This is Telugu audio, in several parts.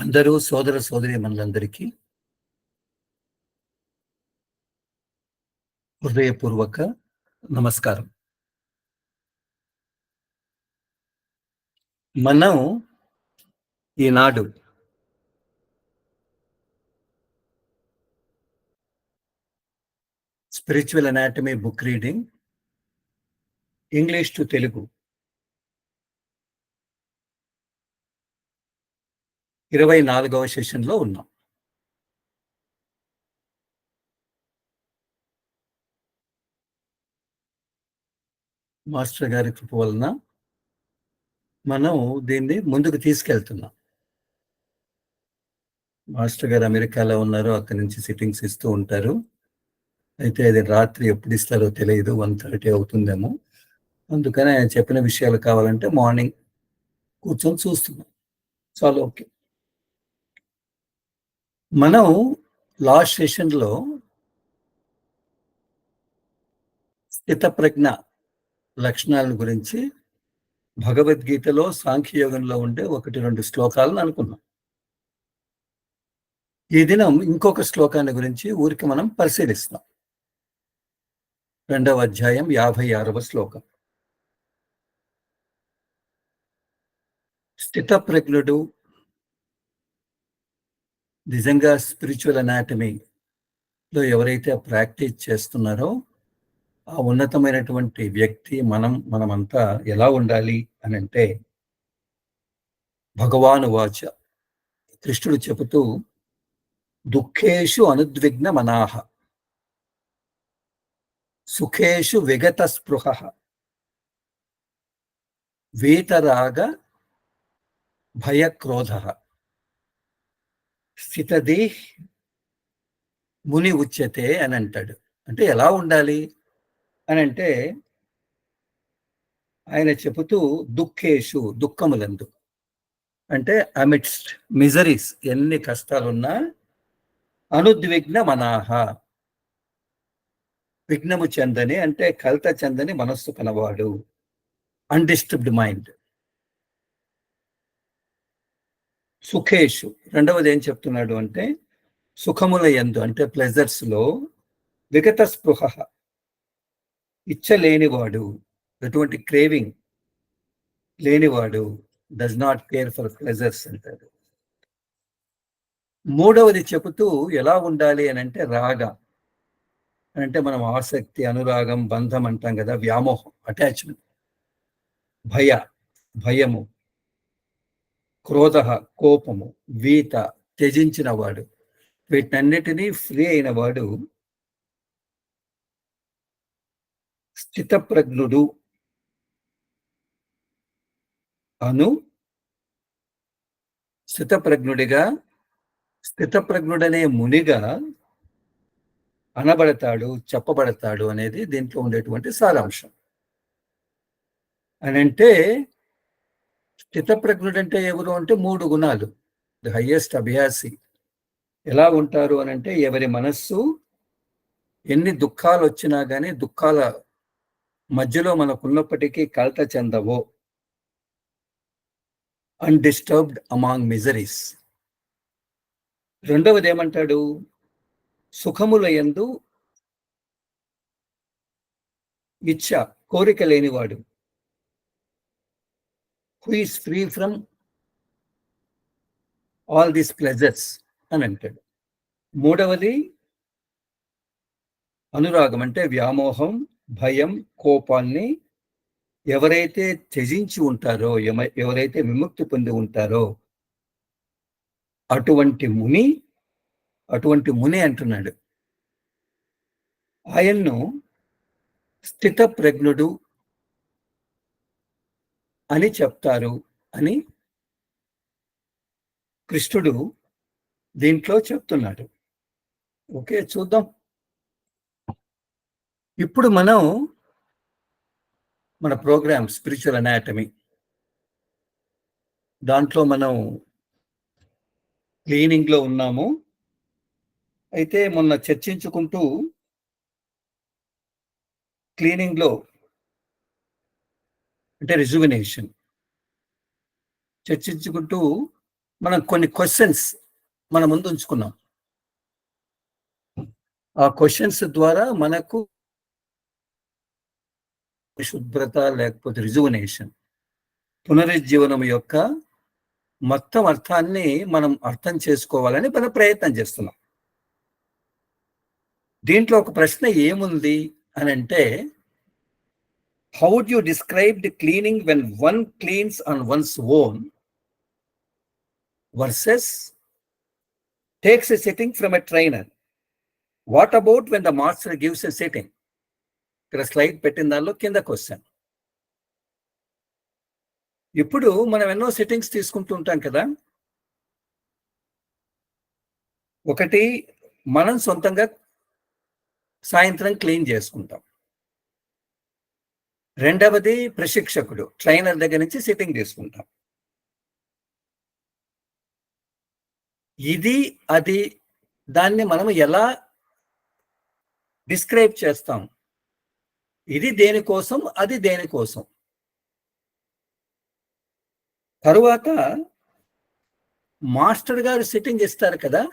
అందరూ సోదర సోదరీమణులందరికీ హృదయపూర్వక నమస్కారం. మనం ఈనాడు spiritual anatomy book reading English to Telugu 24వ సెషన్లో ఉన్నాం. మాస్టర్ గారి కృప వలన మనం దీన్ని ముందుకు తీసుకెళ్తున్నాం. మాస్టర్ గారు అమెరికాలో ఉన్నారు, అక్కడి నుంచి సిట్టింగ్స్ ఇస్తూ ఉంటారు. అయితే అది రాత్రి ఎప్పుడు ఇస్తారో తెలియదు, 1:30 అవుతుందేమో. అందుకని ఆయన చెప్పిన విషయాలు కావాలంటే మార్నింగ్ కూర్చొని చూస్తున్నాం. చాలా ఓకే. మనం లాస్ట్ సెషన్లో స్థితప్రజ్ఞ లక్షణాలను గురించి భగవద్గీతలో సాంఖ్యయోగంలో ఉండే 1-2 శ్లోకాలను అనుకున్నాం. ఈ దినం ఇంకొక శ్లోకాన్ని గురించి ఊరికి మనం పరిశీలిస్తాం. 2వ అధ్యాయం 56వ శ్లోకం. స్థితప్రజ్ఞుడు నిజంగా స్పిరిచువల్ అనాటమీలో ఎవరైతే ప్రాక్టీస్ చేస్తున్నారో ఆ ఉన్నతమైనటువంటి వ్యక్తి మనమంతా ఎలా ఉండాలి అని అంటే, భగవాను వాచ కృష్ణుడు చెబుతూ, దుఃఖేషు అనుద్విగ్న మనాహ సుఖేషు విగత స్పృహ వీతరాగ భయక్రోధ స్థితది ముని ఉచ్యతే అని అంటాడు. అంటే ఎలా ఉండాలి అని అంటే, ఆయన చెబుతూ దుఃఖేషు దుఃఖములందు, అంటే అమిడ్స్ట్ మిజరీస్, ఎన్ని కష్టాలున్నా అనుద్విగ్న మనాహ విఘ్నము చెందని, అంటే కలత చెందని మనస్సు కలవాడు, అన్డిస్టర్బ్డ్ మైండ్. సుఖేషు రెండవది ఏం చెప్తున్నాడు అంటే, సుఖముల యందు అంటే ప్లెజర్స్ లో విగత స్పృహ ఇచ్చ లేనివాడు, ఎటువంటి క్రేవింగ్ లేనివాడు, does not care for pleasures అంటాడు. మూడవది చెబుతూ ఎలా ఉండాలి అని అంటే, రాగ అంటే మనం ఆసక్తి, అనురాగం, బంధం అంటాం కదా, వ్యామోహం, అటాచ్మెంట్, భయము, క్రోధ కోపము, వీత త్యజించిన వాడు, వీటన్నిటినీ ఫ్రీ అయిన వాడు స్థితప్రజ్ఞుడు అను. స్థితప్రజ్ఞుడనే మునిగా అనబడతాడు, చెప్పబడతాడు అనేది దీంట్లో ఉండేటువంటి సారాంశం. అని అంటే స్థితప్రజ్ఞుడంటే ఎవరు అంటే 3 గుణాలు. ది హైయెస్ట్ అభ్యాసి ఎలా ఉంటారు అని అంటే, ఎవరి మనస్సు ఎన్ని దుఃఖాలు వచ్చినా కానీ దుఃఖాల మధ్యలో మనకున్నప్పటికీ కలత చెందవో, అన్డిస్టర్బ్డ్ అమాంగ్ మిజరీస్. రెండవది ఏమంటాడు, సుఖముల యందు ఇచ్చ కోరిక లేనివాడు, who is free from all these pleasures అని అంటాడు. మూడవది అనురాగం, అంటే వ్యామోహం, భయం, కోపాన్ని ఎవరైతే త్యజించి ఉంటారో, ఎవరైతే విముక్తి పొంది ఉంటారో అటువంటి ముని అంటున్నాడు. ఆయన్ను స్థితప్రజ్ఞుడు అని చెప్తారు అని కృష్ణుడు దీంట్లో చెప్తున్నాడు. ఓకే, చూద్దాం. ఇప్పుడు మనం మన ప్రోగ్రామ్ స్పిరిచువల్ అనాటమీ, దాంట్లో మనం క్లీనింగ్లో ఉన్నాము. అయితే మొన్న చర్చించుకుంటూ క్లీనింగ్లో అంటే రిజువినేషన్ చర్చించుకుంటూ మనం కొన్ని క్వశ్చన్స్ మన ముందు ఉంచుకున్నాం. ఆ క్వశ్చన్స్ ద్వారా మనకు శుభ్రత లేకపోతే రిజువనేషన్, పునరుజ్జీవనం యొక్క మొత్తం అర్థాన్ని మనం అర్థం చేసుకోవాలని మనం ప్రయత్నం చేస్తున్నాం. దీంట్లో ఒక ప్రశ్న ఏముంది అని అంటే, how would you describe the cleaning when one cleans on one's own versus takes a sitting from a trainer? What about when the master gives a sitting? ఇక్కడ స్లైడ్ పెట్టిన దానిలో కింద క్వశ్చన్. ఇప్పుడు మనం ఎన్నో సిట్టింగ్స్ తీసుకుంటూ ఉంటాం కదా. ఒకటి, మనం సొంతంగా సాయంత్రం క్లీన్ చేసుకుంటాం. రెండవది, ప్రశిక్షకుడు ట్రైనర్ దగ్గర నుంచి సిట్టింగ్ తీసుకుంటాం. ఇది అది దాన్ని మనం ఎలా డిస్క్రైబ్ చేస్తాం? ఇది దేనికోసం, అది దేనికోసం? తరువాత మాస్టర్ గారు సిట్టింగ్ ఇస్తారు కదా,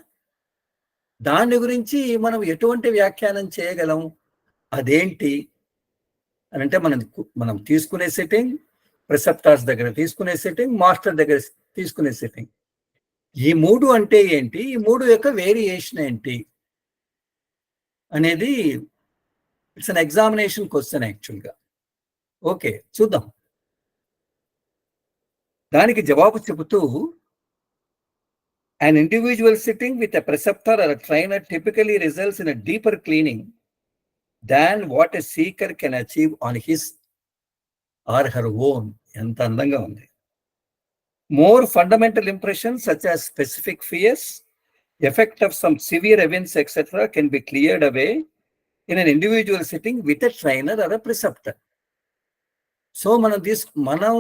దాని గురించి మనం ఎటువంటి వ్యాఖ్యానం చేయగలం? అదేంటి అని అంటే, మనం తీసుకునే సిట్టింగ్, ప్రిసెప్టార్స్ దగ్గర తీసుకునే సిట్టింగ్, మాస్టర్ దగ్గర తీసుకునే సిట్టింగ్, ఈ మూడు అంటే ఏంటి, ఈ మూడు యొక్క వేరియేషన్ ఏంటి అనేది ఇట్స్ అన్ ఎగ్జామినేషన్ క్వశ్చన్ యాక్చువల్గా. ఓకే, చూద్దాం. దానికి జవాబు చెబుతూ, an individual sitting with a preceptor or a trainer typically results in a deeper cleaning than what a seeker can achieve on his or her own. ఎంత అందంగా ఉంది. More fundamental impressions such as specific fears, effect of some severe events, etc. can be cleared away in an individual sitting with a trainer or a preceptor. So మనం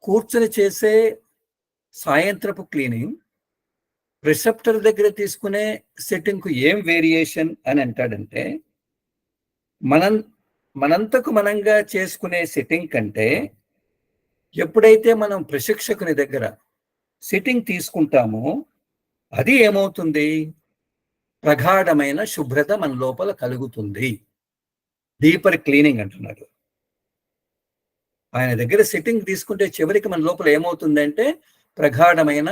కూర్చొని చేసే సాయంత్రపు క్లీనింగ్, ప్రిసెప్టర్ దగ్గర తీసుకునే సిట్టింగ్కు ఏం వేరియేషన్ అని అంటాడంటే, మనంతకు మనంగా చేసుకునే సిట్టింగ్ కంటే ఎప్పుడైతే మనం ప్రశిక్షకుని దగ్గర సిట్టింగ్ తీసుకుంటామో అది ఏమవుతుంది? ప్రగాఢమైన శుభ్రత మన లోపల కలుగుతుంది. డీపర్ క్లీనింగ్ అంటున్నాడు. ఆయన దగ్గర సిట్టింగ్ తీసుకుంటే చివరికి మన లోపల ఏమవుతుందంటే, ప్రగాఢమైన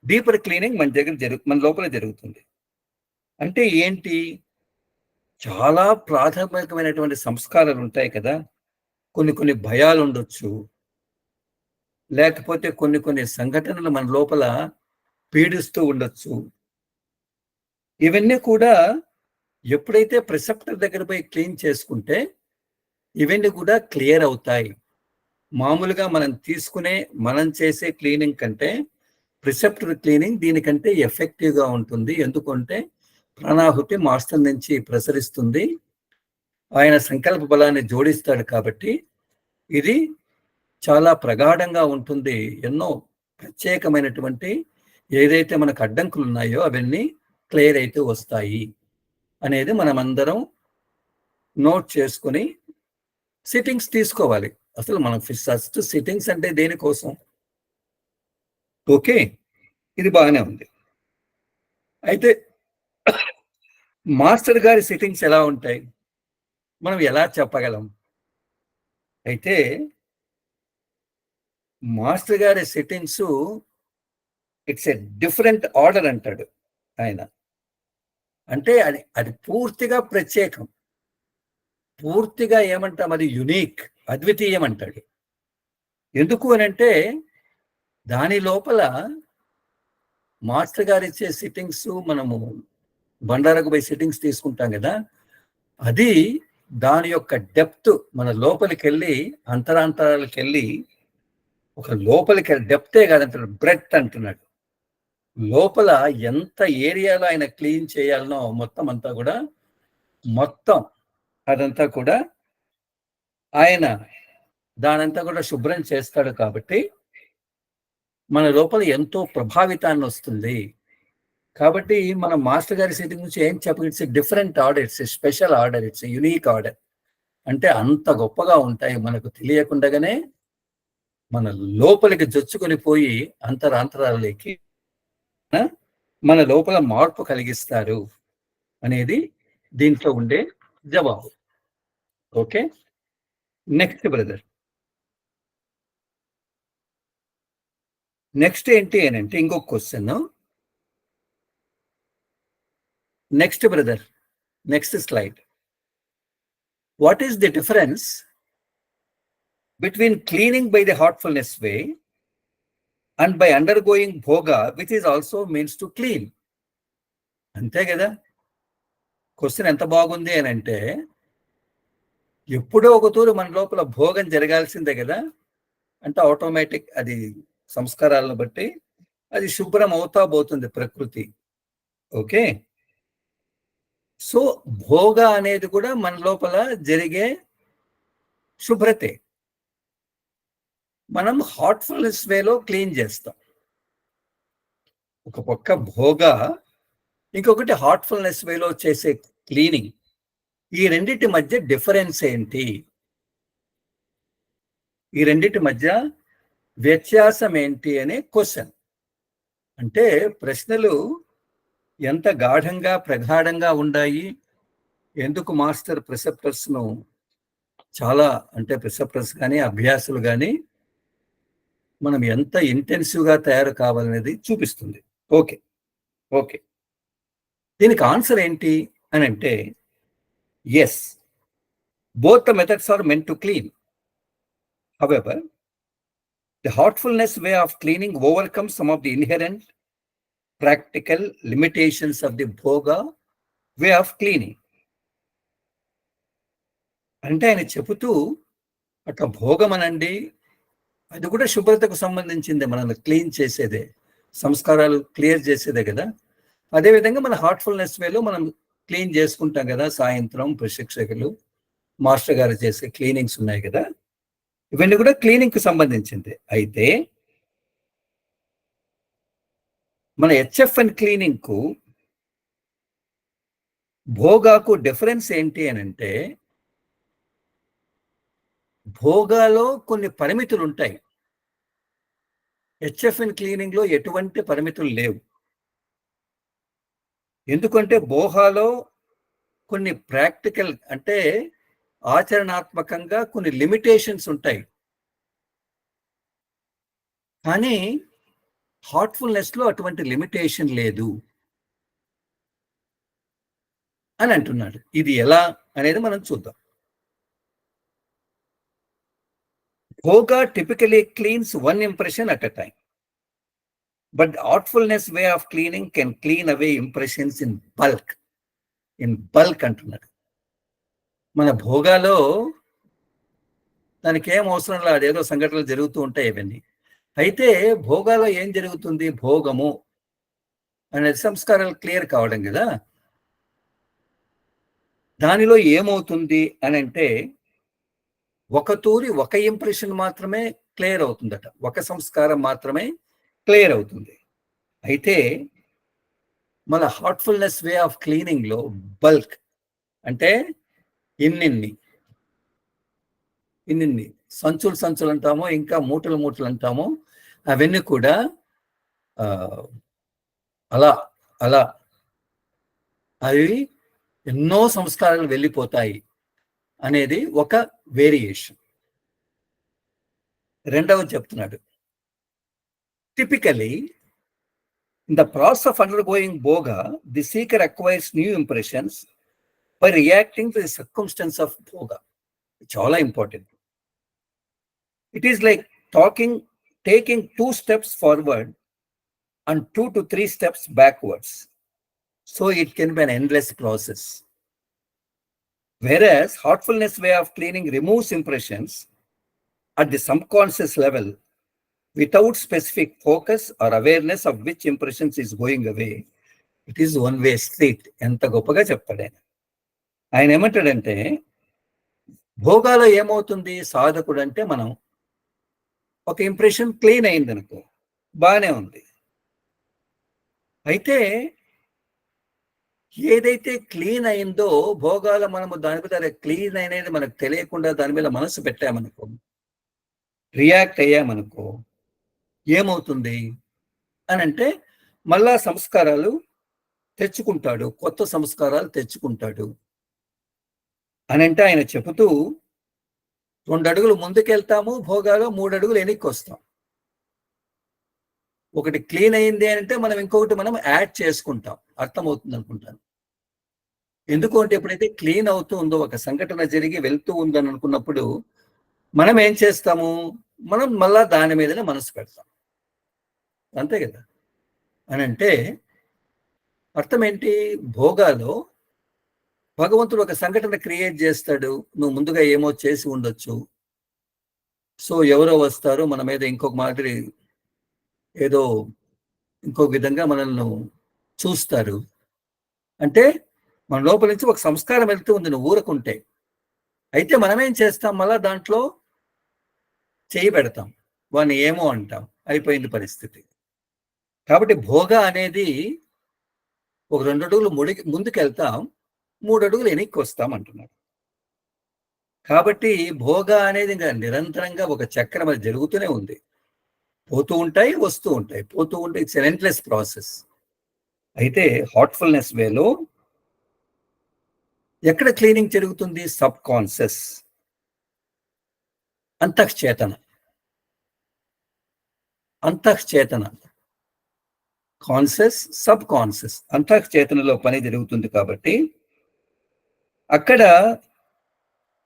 డీపర్ క్లీనింగ్ మన లోపల జరుగుతుంది. అంటే ఏంటి? చాలా ప్రాథమికమైనటువంటి సంస్కారాలు ఉంటాయి కదా. కొన్ని భయాలు ఉండొచ్చు, లేకపోతే కొన్ని సంఘటనలు మన లోపల పీడిస్తూ ఉండొచ్చు. ఇవన్నీ కూడా ఎప్పుడైతే ప్రిసెప్టర్ దగ్గర పోయి క్లీన్ చేసుకుంటే ఇవన్నీ కూడా క్లియర్ అవుతాయి. మామూలుగా మనం చేసే క్లీనింగ్ కంటే ప్రిసెప్టర్ క్లీనింగ్ దీనికంటే ఎఫెక్టివ్గా ఉంటుంది. ఎందుకంటే ప్రాణాహుతి మాస్టర్ నుంచి ప్రసరిస్తుంది, ఆయన సంకల్ప బలాన్ని జోడిస్తాడు. కాబట్టి ఇది చాలా ప్రగాఢంగా ఉంటుంది. ఎన్నో ప్రత్యేకమైనటువంటి ఏదైతే మనకు అడ్డంకులు ఉన్నాయో అవన్నీ క్లియర్ అయితే వస్తాయి అనేది మనమందరం నోట్ చేసుకుని సిట్టింగ్స్ తీసుకోవాలి. అసలు మనం ఫస్ట్ సిట్టింగ్స్ అంటే దేనికోసం? ఓకే, ఇది బాగానే ఉంది. అయితే మాస్టర్ గారి సిట్టింగ్స్ ఎలా ఉంటాయి, మనం ఎలా చెప్పగలం? అయితే మాస్టర్ గారి sittings it's a different order అంటాడు ఆయన. అంటే అది పూర్తిగా ప్రత్యేకం, పూర్తిగా ఏమంటాం, అది యునీక్, అద్వితీయం అంటాడు. ఎందుకు అని అంటే, దాని లోపల మాస్టర్ గారు ఇచ్చే సిట్టింగ్స్, మనము బండారకు పోయి సిట్టింగ్స్ తీసుకుంటాం కదా, అది దాని యొక్క డెప్త్ మన లోపలికి వెళ్ళి, అంతరాంతరాలకు వెళ్ళి, ఒక లోపలికి డెప్తే కాదంటున్నాడు, బ్రెడ్త్ అంటున్నాడు. లోపల ఎంత ఏరియాలో ఆయన క్లీన్ చేయాలనో మొత్తం అదంతా కూడా ఆయన దానంతా కూడా శుభ్రం చేస్తాడు. కాబట్టి మన లోపల ఎంతో ప్రభావితాన్ని వస్తుంది. కాబట్టి మనం మాస్టర్ గారి సిట్టింగ్ నుంచి ఏం చెప్ప, it's different order, it's special order, it's unique order. అంటే అంత గొప్పగా ఉంటాయి, మనకు తెలియకుండానే మన లోపలికి జొచ్చుకొని పోయి అంతరాంతరాలకి మన లోపల మార్పు కలిగిస్తారు అనేది దీంట్లో ఉండే జవాబు. ఓకే. Next brother. నెక్స్ట్ ఏంటి అనంటే ఇంకొక question. Next brother. Next slide. What is the difference between cleaning by the heartfulness way and by undergoing bhoga which is also means to clean? అంతే కదా. క్వశ్చన్ ఎంత బాగుంది అని అంటే, ఎప్పుడో ఒక తూరు మన లోపల భోగం జరగాల్సిందే కదా. అంటే ఆటోమేటిక్ అది సంస్కారాలను బట్టి అది శుభ్రం అవుతా పోతుంది ప్రకృతి. ఓకే. సో భోగ అనేది కూడా మన లోపల జరిగే శుభ్రతే. మనం హార్ట్ఫుల్నెస్ వేలో క్లీన్ చేస్తాం. ఒక పక్క భోగ, ఇంకొకటి హార్ట్ఫుల్నెస్ వేలో చేసే క్లీనింగ్. ఈ రెండింటి మధ్య డిఫరెన్స్ ఏంటి? ఈ రెండింటి మధ్య వ్యత్యాసం ఏంటి అనే క్వశ్చన్. అంటే ప్రశ్నలు ఎంత గాఢంగా ప్రగాఢంగా ఉన్నాయి. ఎందుకు మాస్టర్ ప్రిసెప్టర్స్ ను చాలా, అంటే ప్రిసెప్టర్స్ కానీ అభ్యాసులు కానీ మనం ఎంత ఇంటెన్సివ్ గా తయారు కావాలనేది చూపిస్తుంది. ఓకే. ఓకే. దీనికి ఆన్సర్ ఏంటి అని అంటే, yes, both the methods are meant to clean. However, the heartfulness way of cleaning overcomes some of the inherent practical limitations of the bhoga way of cleaning. అంటే ఆయన చెబుతూ, అట్లా భోగం అనండి, అది కూడా శుభ్రతకు సంబంధించిందే, మనల్ని క్లీన్ చేసేదే, సంస్కారాలు క్లియర్ చేసేదే కదా. అదేవిధంగా మన హార్ట్ఫుల్నెస్ వేలో మనం క్లీన్ చేసుకుంటాం కదా. సాయంత్రం ప్రశిక్షకులు మాస్టర్ గారు చేసే క్లీనింగ్స్ ఉన్నాయి కదా, ఇవన్నీ కూడా క్లీనింగ్ కు సంబంధించింది. అయితే మన హెచ్ఎఫ్ఎన్ క్లీనింగ్ కు భోగాకు డిఫరెన్స్ ఏంటి అని అంటే, భోగాలో కొన్ని పరిమితులు ఉంటాయి. హెచ్ఎఫ్ఎన్ క్లీనింగ్ లో ఎటువంటి పరిమితులు లేవు. ఎందుకంటే భోగాలో కొన్ని ప్రాక్టికల్, అంటే ఆచరణాత్మకంగా కొన్ని లిమిటేషన్స్ ఉంటాయి. కానీ హార్ట్ఫుల్నెస్ లో అటువంటి లిమిటేషన్ లేదు అని అంటున్నాడు. ఇది ఎలా అనేది మనం చూద్దాం. Bhoga typically cleans one impression at a time, but the artfulness way of cleaning can clean away impressions in bulk. In bulk అంటున్నాడు. మన భోగాలో దానికి ఏం అవసరం లేదు, అదేదో సంఘటనలు జరుగుతూ ఉంటాయి ఇవన్నీ. అయితే భోగాలో ఏం జరుగుతుంది? భోగము అనేది సంస్కారాలు క్లియర్ కావడం కదా. దానిలో ఏమవుతుంది అని అంటే, ఒక తూరి ఒక ఇంప్రెషన్ మాత్రమే క్లియర్ అవుతుందట, ఒక సంస్కారం మాత్రమే క్లియర్ అవుతుంది. అయితే మన హార్ట్ఫుల్నెస్ వే ఆఫ్ క్లీనింగ్ లో బల్క్, అంటే ఇన్నిన్ని ఇన్నిన్ని సంచులు సంచులు అంటామో, ఇంకా మూటలు మూటలు అంటామో, అవన్నీ కూడా అలా అలా అవి ఎన్నో సంస్కారాలు వెళ్ళిపోతాయి అనేది ఒక వేరియేషన్. రెండవది చెప్తున్నాడు, typically in the process of undergoing bhoga, the seeker acquires new impressions by reacting to the circumstance of bhoga. చాలా important. It is like taking 2 steps forward and 2 to 3 steps backwards. So it can be an endless process. Whereas heartfulness way of cleaning removes impressions at the subconscious level without specific focus or awareness of which impressions is going away. It is one way street. ఎంత గొప్పగా చెప్తాడు ఆయన. ఆయన ఏమంటాడంటే, భోగాలో ఏమవుతుంది? సాధకుడు అంటే మనం ఒక ఇంప్రెషన్ క్లీన్ అయింది అనుకో, బాగానే ఉంది. అయితే ఏదైతే క్లీన్ అయిందో భోగాల, మనము దాని మీద క్లీన్ అనేది మనకు తెలియకుండా దాని మీద మనసు పెట్టామనుకో, రియాక్ట్ అయ్యామనుకో, ఏమవుతుంది అని అంటే, మళ్ళా సంస్కారాలు తెచ్చుకుంటాడు, కొత్త సంస్కారాలు తెచ్చుకుంటాడు అని అంటే ఆయన చెబుతూ 2 అడుగులు ముందుకెళ్తాము భోగాలో, 3 అడుగులు వెనక్కి వస్తాం. ఒకటి క్లీన్ అయింది అంటే మనం ఇంకొకటి మనం యాడ్ చేసుకుంటాం. అర్థమవుతుంది అనుకుంటాను. ఎందుకు అంటే ఎప్పుడైతే క్లీన్ అవుతూ ఉందో, ఒక సంఘటన జరిగి వెళ్తూ ఉందని అనుకున్నప్పుడు మనం ఏం చేస్తాము, మనం మళ్ళా దాని మీదనే మనసు పెడతాం. అంతే కదా అని అంటే అర్థం ఏంటి, భోగాలో భగవంతుడు ఒక సంఘటన క్రియేట్ చేస్తాడు, నువ్వు ముందుగా ఏమో చేసి ఉండొచ్చు, సో ఎవరో వస్తారు మన మీద ఇంకొక మాదిరి ఏదో ఇంకొక విధంగా మనల్ని చూస్తారు అంటే మన లోపల నుంచి ఒక సంస్కారం వెళ్తూ ఉంది నువ్వు ఊరకుంటే. అయితే మనం ఏం చేస్తాం, మళ్ళా దాంట్లో చేయి పెడతాం, వాడిని ఏమో అంటాం, అయిపోయింది పరిస్థితి. కాబట్టి భోగ అనేది ఒక 2 అడుగులు ముందుకెళ్తాం, 3 అడుగులు వెనక్కి వస్తాం అంటున్నాడు. కాబట్టి భోగ అనేది ఇంకా నిరంతరంగా ఒక చక్రం అది జరుగుతూనే ఉంది, పోతూ ఉంటాయి వస్తూ ఉంటాయి, పోతూ ఉంటాయి. It's an endless process. అయితే హార్ట్ఫుల్నెస్ వేలో ఎక్కడ క్లీనింగ్ జరుగుతుంది, సబ్ కాన్షియస్, అంతఃచేతన. అంతఃచేతన, కాన్షియస్, సబ్ కాన్షియస్, అంతఃచేతనలో పని జరుగుతుంది. కాబట్టి అక్కడ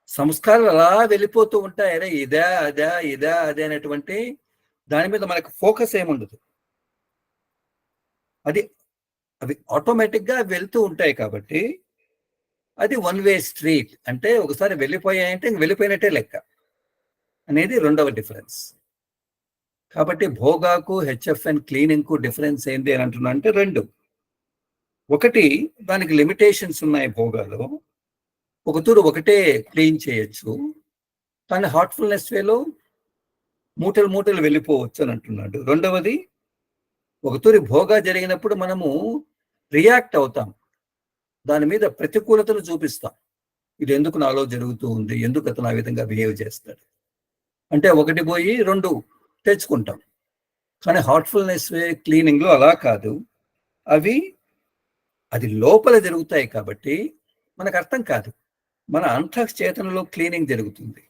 సంస్కారాలు అలా వెళ్ళిపోతూ ఉంటాయి. అరే ఇదా అదా ఇదా అదే అనేటువంటి దాని మీద మనకు ఫోకస్ ఏముండదు. అవి ఆటోమేటిక్గా వెళ్తూ ఉంటాయి. కాబట్టి అది 1 వే స్ట్రీట్. అంటే ఒకసారి వెళ్ళిపోయాయంటే ఇంక వెళ్ళిపోయినట్టే లెక్క అనేది రెండవ డిఫరెన్స్. కాబట్టి భోగాకు హెచ్ఎఫ్ఎన్ క్లీనింగ్కు డిఫరెన్స్ ఏంటి అని అంటున్నా అంటే 2. ఒకటి, దానికి లిమిటేషన్స్ ఉన్నాయి. భోగాలో ఒక తూరు ఒకటే క్లీన్ చేయొచ్చు, కానీ హార్ట్ఫుల్నెస్ వేలో మూటలు మూటలు వెళ్ళిపోవచ్చు అని అంటున్నాడు. రెండవది, ఒక తూరి భోగా జరిగినప్పుడు మనము రియాక్ట్ అవుతాం, దాని మీద ప్రతికూలతను చూపిస్తాం. ఇది ఎందుకు నాలో జరుగుతూ ఉంది, ఎందుకు అతను ఆ విధంగా బిహేవ్ చేస్తాడు అంటే ఒకటి పోయి 2 తెచ్చుకుంటాం. కానీ హార్ట్ఫుల్నెస్ వే క్లీనింగ్లో అలా కాదు, అది లోపల జరుగుతాయి కాబట్టి మనకు అర్థం కాదు. మన అంతఃచేతనలో క్లీనింగ్ జరుగుతుంది.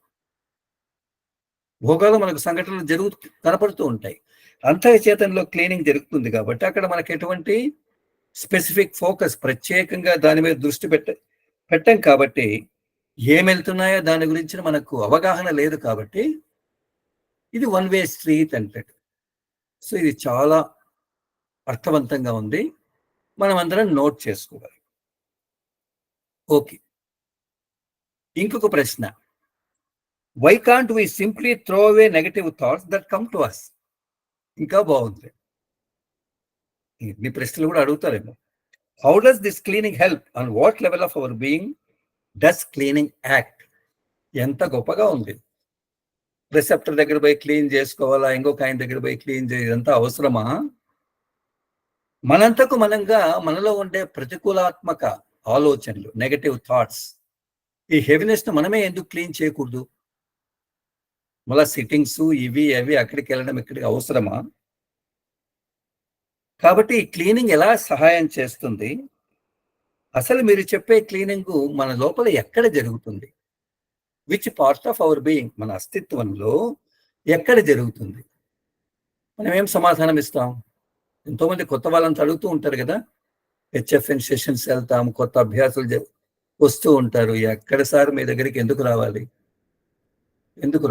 భోగాలు మనకు సంఘటనలు కనపడుతూ ఉంటాయి, అంతఃచేతనలో క్లీనింగ్ జరుగుతుంది. కాబట్టి అక్కడ మనకు ఎటువంటి స్పెసిఫిక్ ఫోకస్, ప్రత్యేకంగా దాని మీద దృష్టి పెట్టాం. కాబట్టి ఏం వెళ్తున్నాయో దాని గురించి మనకు అవగాహన లేదు. కాబట్టి ఇది 1 వే స్ట్రీట్ అంటాడు. సో ఇది చాలా అర్థవంతంగా ఉంది, మనం అందరం నోట్ చేసుకోవాలి. ఓకే, ఇంకొక ప్రశ్న, why can't we simply throw away negative thoughts that come to us? ఇంకా బాగుంది, మీ ప్రశ్నలు కూడా అడుగుతారేమో. How does this cleaning help, on what level of our being does cleaning act? ఎంత గొప్పగా ఉంది. రిసెప్టర్ దగ్గర పోయి క్లీన్ చేసుకోవాలా, ఇంకొక ఆయన దగ్గర పోయి క్లీన్ ఇదంతా అవసరమా? మనంతకు మనంగా మనలో ఉండే ప్రతికూలాత్మక ఆలోచనలు, నెగటివ్ థాట్స్, ఈ హెవీనెస్ ను మనమే ఎందుకు క్లీన్ చేయకూడదు? మళ్ళా సిట్టింగ్స్ ఇవి అవి అక్కడికి వెళ్ళడం ఇక్కడికి అవసరమా? కాబట్టి ఈ క్లీనింగ్ ఎలా సహాయం చేస్తుంది? అసలు మీరు చెప్పే క్లీనింగ్ మన లోపల ఎక్కడ జరుగుతుంది? Which part of our being, మన అస్తిత్వంలో ఎక్కడ జరుగుతుంది? మనం ఏం సమాధానం ఇస్తాం? ఎంతోమంది కొత్త వాళ్ళంతా అడుగుతూ ఉంటారు కదా, హెచ్ఎఫ్ఎన్ సెషన్స్ వెళ్తాం, కొత్త అభ్యాసులు వస్తూ ఉంటారు. ఎక్కడ సార్ మీ దగ్గరికి ఎందుకు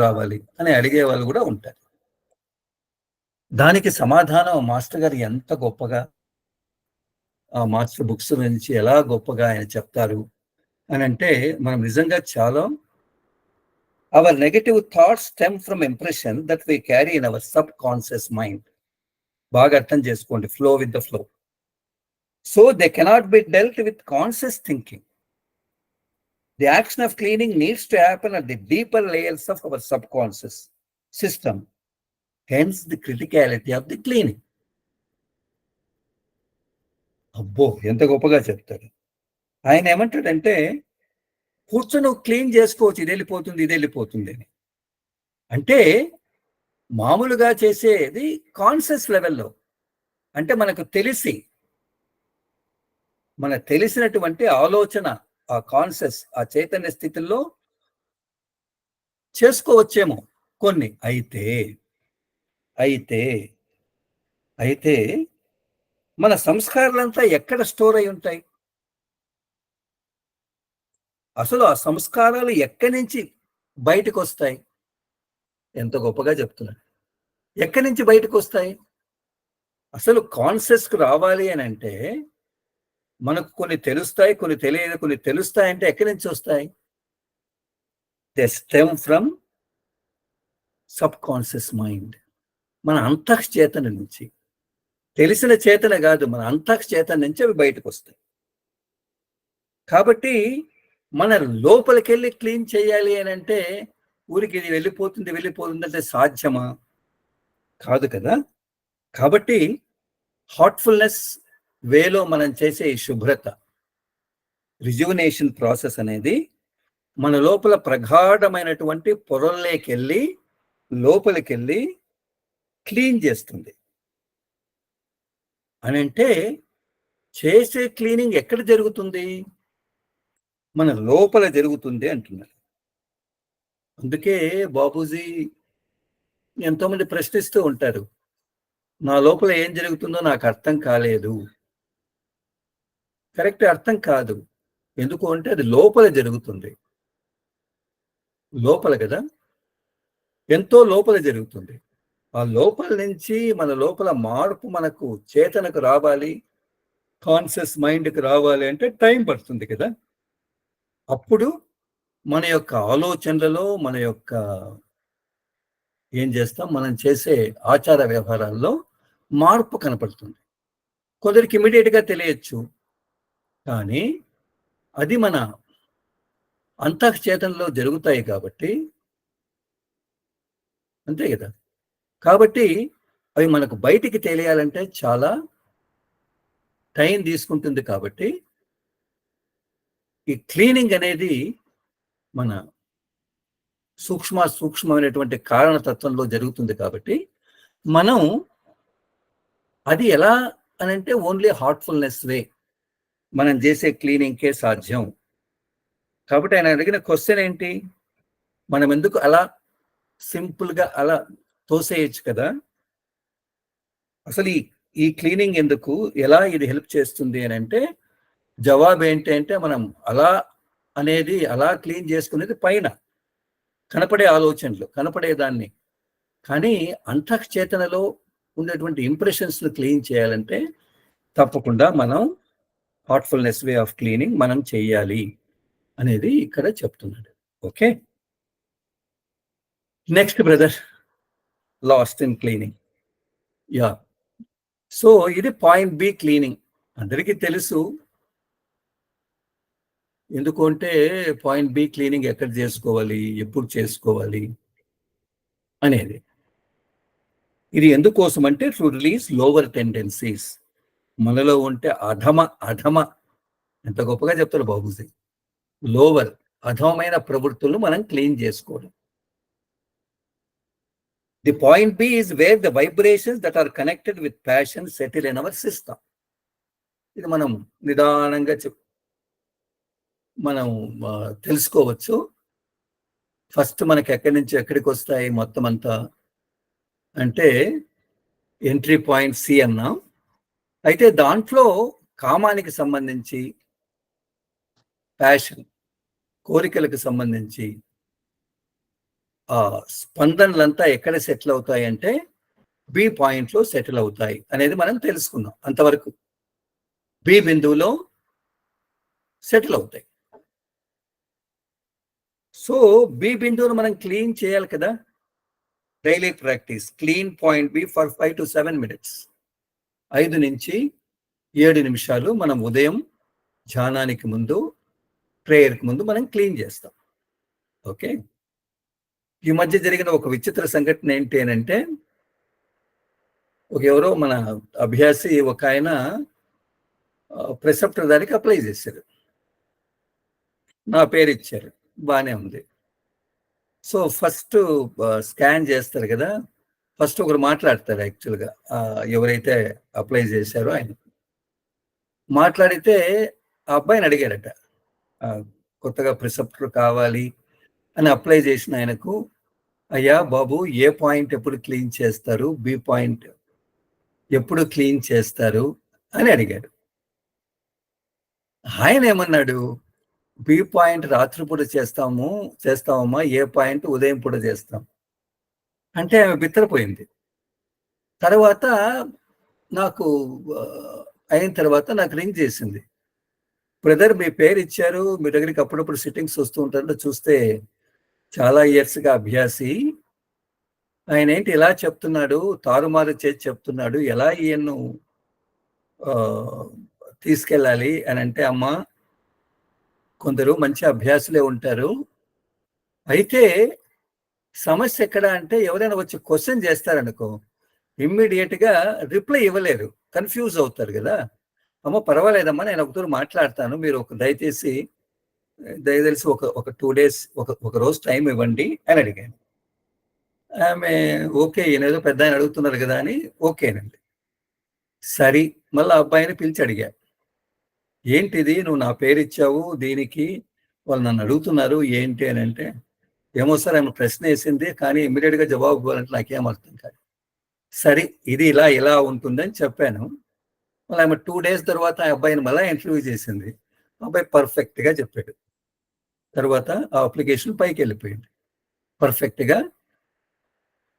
రావాలి అని అడిగే వాళ్ళు కూడా ఉంటారు. దానికి సమాధానం మాస్టర్ గారు ఎంత గొప్పగా, ఆ మాస్టర్ బుక్స్ నుంచి ఎలా గొప్పగా ఆయన చెప్తారు అని అంటే మనం నిజంగా చాలా, our negative thoughts stem from impression that we carry in our subconscious mind. బాగా అర్థం చేసుకోండి, flow with the flow. So they cannot be dealt with conscious thinking. The action of cleaning needs to happen at the deeper layers of our subconscious system. Hence the criticality of the cleaning. అబ్బో ఎంత గొప్పగా చెప్తాడు ఆయన. ఏమంటాడంటే కూర్చొని క్లీన్ చేసుకోవచ్చు, ఇది వెళ్ళిపోతుంది అని. అంటే మామూలుగా చేసేది కాన్షియస్ లెవెల్లో, అంటే మనకు తెలిసినటువంటి ఆలోచన, ఆ కాన్షియస్, ఆ చైతన్య స్థితిలో చేసుకోవచ్చేమో కొన్ని. అయితే అయితే అయితే మన సంస్కారాలంతా ఎక్కడ స్టోర్ అయి ఉంటాయి? అసలు ఆ సంస్కారాలు ఎక్కడి నుంచి బయటకొస్తాయి? ఎంత గొప్పగా చెప్తున్నాడు. ఎక్కడి నుంచి బయటకొస్తాయి? అసలు కాన్షియస్‌కి రావాలి అనంటే, మనకు కొన్ని తెలుస్తాయి, కొన్ని తెలియదు, కొన్ని తెలుస్తాయంటే ఎక్కడి నుంచొస్తాయి? They stem from subconscious mind. మన అంతఃచేతన నుంచి. తెలిసిన చేతన గాదు, మన అంతఃచేతన నుంచి అవి బయటకొస్తాయి. కాబట్టి మన లోపలికెళ్ళి క్లీన్ చేయాలి అనంటే, ఊరికే ఇది వెళ్ళిపోతుందంటే సాధ్యమా? కాదు కదా! కాబట్టి హార్ట్‌ఫుల్‌నెస్ వేలో మనం చేసే ఈ శుభ్రత, రిజువనేషన్ ప్రాసెస్ అనేది మన లోపల ప్రగాఢమైనటువంటి పొరల్లోకెళ్ళి, లోపలికెళ్ళి క్లీన్ చేస్తుంది. అనంటే చేసే క్లీనింగ్ ఎక్కడ జరుగుతుంది? మన లోపల జరుగుతుంది అంటున్నారు. అందుకే బాపూజీ ఎంతోమంది ప్రశ్నిస్తూ ఉంటారు. నా లోపల ఏం జరుగుతుందో నాకు అర్థం కాలేదు. కరెక్ట్, అర్థం కాదు. ఎందుకు అంటే అది లోపల జరుగుతుంది. లోపల గదా! ఎంతో లోపల జరుగుతుంది. ఆ లోపల నుంచి మన లోపల మార్పు మనకు చేతనకు రావాలి, కాన్షియస్ మైండ్‌కి రావాలి అంటే టైం పడుతుంది కదా! అప్పుడు మన యొక్క ఆలోచనలలో, మన యొక్క ఏం చేస్తాం, మనం చేసే ఆచార వ్యవహారాల్లో మార్పు కనపడుతుంది. కొందరికి ఇమ్మీడియేట్‌గా తెలియచ్చు. కానీ అది మన అంతఃచేతనలో జరుగుతాయి కాబట్టి అంతే గదా! కాబట్టి అవి మనకు బయటికి తెలియాలంటే చాలా టైం తీసుకుంటుంది కాబట్టి, ఈ క్లీనింగ్ అనేది మన సూక్ష్మమైనటువంటి కారణతత్వంలో జరుగుతుంది కాబట్టి, మనం అది ఎలా అనంటే ఓన్లీ హార్ట్‌ఫుల్‌నెస్ వే. మనం చేసే క్లీనింగ్‌కే సాధ్యం. కాబట్టి ఆయన అడిగిన క్వెషన్ ఏంటి? మనం ఎందుకు అలా సింపుల్‌గా అలా తోసేయొచ్చు కదా! అసలు ఈ క్లీనింగ్ ఎందుకు? ఎలా ఇది హెల్ప్ చేస్తుంది అనంటే, జవాబు ఏంటి అంటే, మనం అలా అనేది అలా క్లీన్ చేసుకునేది పైన కనపడే ఆలోచనలు, కనపడేదాన్ని. కానీ అంతఃచేతనలో ఉండేటువంటి ఇంప్రెషన్స్‌ని క్లీన్ చేయాలంటే తప్పకుండా మనం హార్ట్‌ఫుల్‌నెస్ వే ఆఫ్ క్లీనింగ్ మనం చెయ్యాలి అనేది ఇక్కడ చెప్తున్నాడు. Okay. Next brother, last in cleaning. Yeah! So ఇది పాయింట్ బి క్లీనింగ్. అందరికీ తెలుసు. ఎందుకు అంటే పాయింట్ బి క్లీనింగ్ ఎక్కడ చేసుకోవాలి? ఎప్పుడు చేసుకోవాలి? అనేది. ఇది ఎందుకోసం అంటే టు రిలీజ్ లోవర్ టెండెన్సీస్. మనలో ఉంటే అధమ ఎంత గొప్పగా చెప్తాడు బాబూజీ. లోవర్ అధమమైన ప్రవృత్తులను మనం క్లీన్ చేసుకోవడం. The point B is where the vibrations that are connected with passion settle in our system. ఇది మనం నిదానంగా మనం తెలుసుకోవచ్చు. ఫస్ట్ మనకి ఎక్కడి నుంచి ఎక్కడికి వస్తాయి మొత్తం అంతా అంటే ఎంట్రీ పాయింట్ సి అన్నాం. అయితే దాంట్లో కామానికి సంబంధించి, ప్యాషన్, కోరికలకు సంబంధించి ఆ స్పందనలంతా ఎక్కడ సెటిల్ అవుతాయి అంటే బి పాయింట్‌లో సెటిల్ అవుతాయి అనేది మనం తెలుసుకున్నాం. అంతవరకు బి బిందువులో సెటిల్ అవుతాయి. సో బి బిందువును మనం క్లీన్ చేయాలి కదా! Daily practice. Clean point B for 5-7 minutes. 5-7 నిమిషాలు మనం ఉదయం ధ్యానానికి ముందు, ప్రేయర్‌కి ముందు మనం క్లీన్ చేస్తాం. ఓకే. ఈ మధ్య జరిగిన ఒక విచిత్ర సంఘటన ఏంటి అనంటే, ఎవరో మన అభ్యాసి ఒకాయన ప్రిసెప్టర్ దానికి అప్లై చేశారు. నా పేరిచ్చారు. బానే ఉంది. సో ఫస్ట్ స్కాన్ చేస్తారు కదా! ఫస్ట్ ఒకరు మాట్లాడతారు యాక్చువల్‌గా. ఎవరైతే అప్లై చేశారో ఆయన. మాట్లాడితే ఆ అబ్బాయిని అడిగారట. ఆహ్, కొత్తగా ప్రిసెప్టర్ కావాలి అని అప్లై చేసిన ఆయనకు, "అయ్యా బాబు ఏ పాయింట్ ఎప్పుడు క్లీన్ చేస్తారు? బి పాయింట్ ఎప్పుడు క్లీన్ చేస్తారు?" అని అడిగాడు. ఆయనేమన్నాడు, "బి పాయింట్ రాత్రిపూట చేస్తామమ్మా. ఏ పాయింట్ ఉదయం పూట చేస్తాం." అంటే ఆమె బిత్తరపోయింది. తర్వాత నాకు అయిన తర్వాత నాకు రింగ్ చేసింది. బ్రదర్ మీ పేరిచ్చారు. మీ దగ్గరికి అప్పుడప్పుడు సిట్టింగ్స్ వస్తూ ఉంటారంటే చూస్తే చాలా ఇయర్స్‌గా అభ్యాసి. ఆయనేంటి ఇలా చెప్తున్నాడు, తారుమారు చేసి చెప్తున్నాడు. ఎలా ఈయన్ను ఆహ్, తీసుకెళ్ళాలి అనంటే, అమ్మా కొందరు మంచి అభ్యాసులే ఉంటారు. అయితే సమస్య ఎక్కడ అంటే ఎవరైనా వచ్చి క్వెషన్ చేస్తారనుకో, ఇమ్మీడియేట్‌గా రిప్లై ఇవ్వలేరు. కన్‌ఫ్యూజ్ అవుతారు గదా! అమ్మ పర్వాలేదమ్మా నేను ఒకతూరి మాట్లాడతాను. మీరు దయచేసి దయదలిసి ఒక ఒక 2 డేస్ ఒక రోజు టైమ్ ఇవ్వండి అని అడిగాను. ఆమె ఓకే. ఈయనేదో పెద్దాయన అడుగుతున్నారు గదా! అని ఓకేనండి. సరి మళ్ళా అబ్బాయిని పిలిచి అడిగా. ఏంటిది నువ్వు నా పేరిచ్చావు దీనికి వాళ్ళు నన్ను అడుగుతున్నారు ఏంటి అనంటే, ఏమో సార్ ఆమె ప్రశ్నేసింది కానీ ఇమ్మీడియేట్‌గా జవాబు ఇవ్వాలంటే నాకేం అర్థం కాదు. సరే ఇది ఇలా ఉంటుందని చెప్పాను. మళ్ళీ ఆమె 2 డేస్ తర్వాత ఆ అబ్బాయిని మళ్ళా ఇంటర్వ్యూ చేసింది. అబ్బాయి పర్ఫెక్ట్‌గా చెప్పాడు. తర్వాత ఆ అప్లికేషన్ పైకెళ్ళిపోయింది. పర్ఫెక్ట్‌గా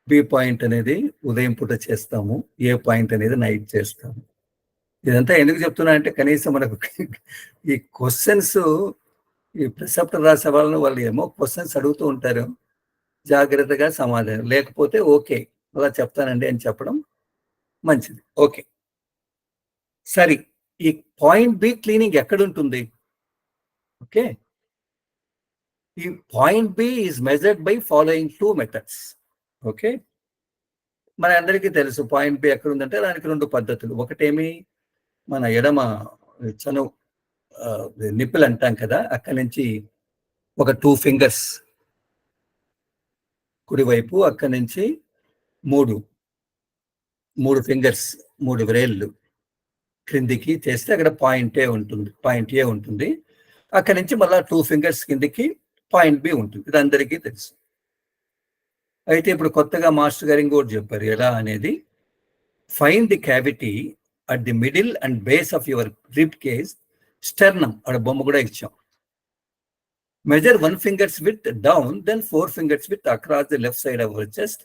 బి పాయింట్ అనేది ఉదయం పూట చేస్తాము. ఏ పాయింట్ అనేది నైట్ చేస్తాము. ఇదంతా ఎందుకు చెప్తున్నా అంటే కనీసం మనకు ఈ క్వెషన్స్ ఈ ప్రిసెప్టర్ రాసే వాళ్ళు ఏమో క్వెషన్స్ అడుగుతూ ఉంటారు. జాగ్రత్తగా సమాధానం. లేకపోతే ఓకే. అలా చెప్తానండి అని చెప్పడం మంచిది. ఓకే. సరే. ఈ పాయింట్ బి క్లీనింగ్ ఎక్కడుంటుంది? ఓకే. ఈ point B is measured by following 2 methods. Okay. మనందరికీ తెలుసు పాయింట్ బి ఎక్కడుందంటే దానికి 2 పద్ధతులు. ఒకటేమి మన ఎడమ చనువు నిప్పుల్ అంటాం కదా! అక్కడి నుంచి ఒక 2 ఫింగర్స్ కుడివైపు అక్కడి నుంచి 3, 3 ఫింగర్స్ 3 వ్రేళ్ళు క్రిందికి చేస్తే అక్కడ పాయింట్ ఏ ఉంటుంది. పాయింట్ ఏ ఉంటుంది. అక్కడి నుంచి మళ్ళా 2 ఫింగర్స్ కిందకి పాయింట్ బి ఉంటుంది. ఇది అందరికీ తెలుసు. అయితే ఇప్పుడు కొత్తగా మాస్టర్ గారు ఇంకోటి చెప్పారు. ఎలా అనేది find the cavity at the middle and base of your rib cage sternum అక్కడ బొమ్మ కూడా ఇచ్చాం. Measure 1 finger's width down, then 4 fingers width across the left side of our chest.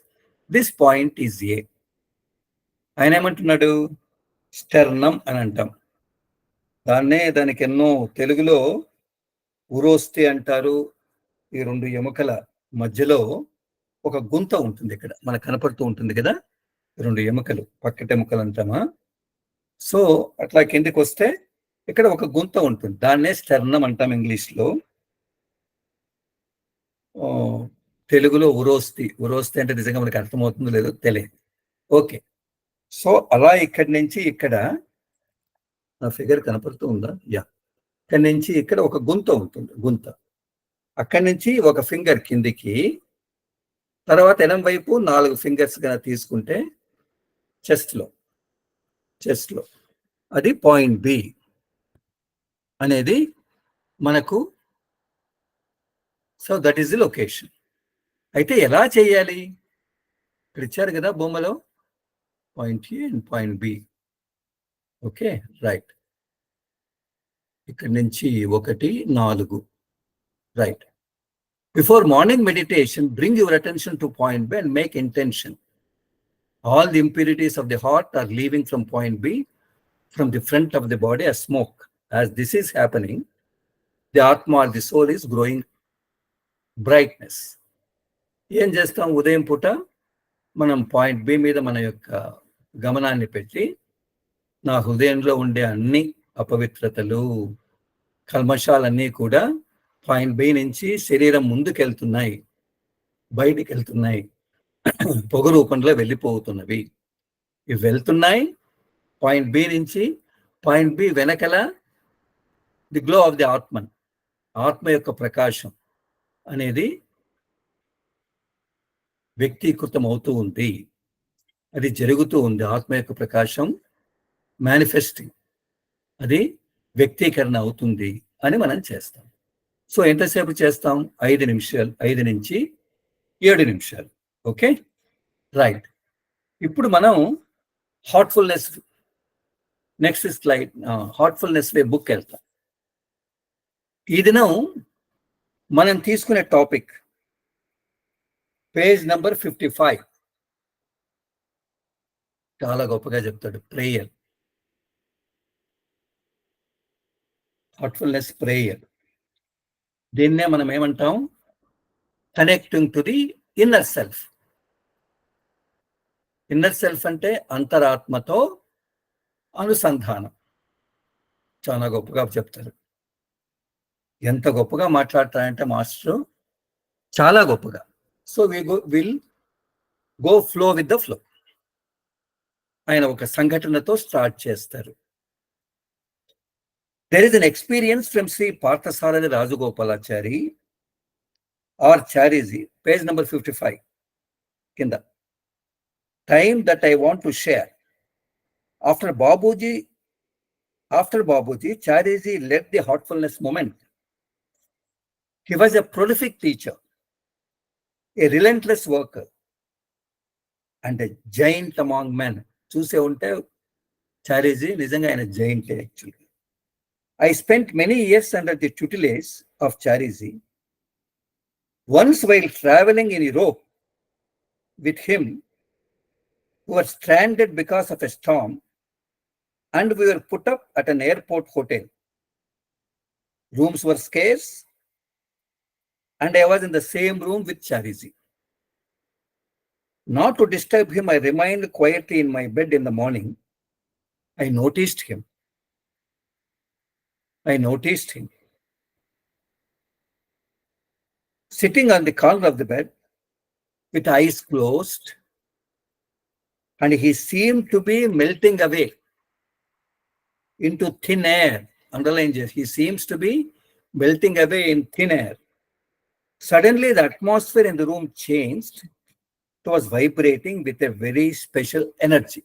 This point is A. ఆయన ఏమంటున్నాడు? స్టెర్నమ్ అని అంటాం. దానికి ఎన్నో తెలుగులో ఉరోస్తి అంటారు. ఈ 2 ఎముకల మధ్యలో ఒక గుంత ఉంటుంది ఇక్కడ. మనకు కనపడుతూ ఉంటుంది కదా! 2 ఎముకలు, పక్కటెముకలు అంటామా? సో, అట్లా కిందకొస్తే ఇక్కడ ఒక గుంత ఉంటుంది. దాన్నే స్టెర్నమ్ అంటాం ఇంగ్లీష్‌లో. తెలుగులో ఉరోస్తి. ఉరోస్తి అంటే నిజంగా మనకు అర్థమవుతుందో లేదో తెలియదు. ఓకే. సో, అలా ఇక్కడి నుంచి ఇక్కడ నా ఫిగర్ కనపడుతూ ఉందా? యాహ్! ఇక్కడి నుంచి ఇక్కడ ఒక గుంత ఉంటుంది. గుంత. అక్కడి నుంచి ఒక ఫింగర్ కిందికి, తర్వాత ఎడమ వైపు 4 ఫింగర్స్ గనక తీసుకుంటే చెస్ట్‌లో, చెస్ట్‌లో. అది పాయింట్ బి అనేది మనకు so, that is the location. అయితే ఎలా చేయాలి? ఇక్కడ ఇచ్చారు కదా బొమ్మలో. Point A and point B. Okay. Right. ఇక్కడి నుంచి 1, 4. Right. Before morning meditation, bring your attention to point B and make intention. All the impurities of the heart are leaving from point B, from the front of the body as smoke. As this is happening, the Atma or the soul is growing brightness. ఏం చేస్తాం ఉదయం పూట మనం పాయింట్ బి మీద మన యొక్క గమనాన్ని పెట్టి నా హృదయంలో ఉండే అన్ని అపవిత్రతలు కల్మషాలన్నీ కూడా పాయింట్ బి నుంచి శరీరం ముందుకెళ్తున్నాయి, బయటికి వెళ్తున్నాయి, పొగ రూపంలో వెళ్ళిపోతున్నవి. ఇవి వెళ్తున్నాయి పాయింట్ బి నుంచి. పాయింట్ బి వెనకల ది గ్లో ఆఫ్ ది ఆత్మన్, ఆత్మ యొక్క ప్రకాశం అనేది వ్యక్తీకృతం అవుతూ ఉంది. అది జరుగుతూ ఉంది. ఆత్మ యొక్క ప్రకాశం మేనిఫెస్టింగ్, అది వ్యక్తీకరణ అవుతుంది అని మనం చేస్తాం. సో ఎంతసేపు చేస్తాం? 5 నిమిషాలు, 5 నుంచి 7 నిమిషాలు. Okay, right. ఇప్పుడు మనం హార్ట్ఫుల్నెస్, నెక్స్ట్ స్లైడ్, హార్ట్ఫుల్నెస్ వే బుక్ వెళ్తాం. ఈ దినం మనం తీసుకునే టాపిక్ పేజ్ నంబర్ 55. చాలా గొప్పగా చెప్తాడు. Prayer, Heartfulness prayer. దీన్నే మనం ఏమంటాం? Connecting to the inner self. Inner self అంటే అంతరాత్మతో అనుసంధానం. చాలా గొప్పగా చెప్తారు. ఎంత గొప్పగా మాట్లాడతారంటే మాస్టరు, చాలా గొప్పగా. So will go flow with the flow. ఆయన ఒక సంఘటనతో స్టార్ట్ చేస్తారు. There is an experience from Shri Parthasarathi Rajagopalachari R Chariji, page number 55 కింద. Time that I want to share. After Babuji, Chariji led the heartfulness movement. He was a prolific teacher, a relentless worker, and a giant among men. చూసే ఉంటే చారీజీ నిజంగా ఆయన giant actually. I spent many years under the tutelage of Chariji. Once while traveling in Europe with him, we were stranded because of a storm, and we were put up at an airport hotel. Rooms were scarce, and I was in the same room with Chariji. Not to disturb him, I remained quietly in my bed in the morning. I noticed him. Sitting on the corner of the bed with eyes closed, and he seemed to be melting away into thin air. Underline this. He seems to be melting away in thin air. Suddenly, the atmosphere in the room changed. It was vibrating with a very special energy.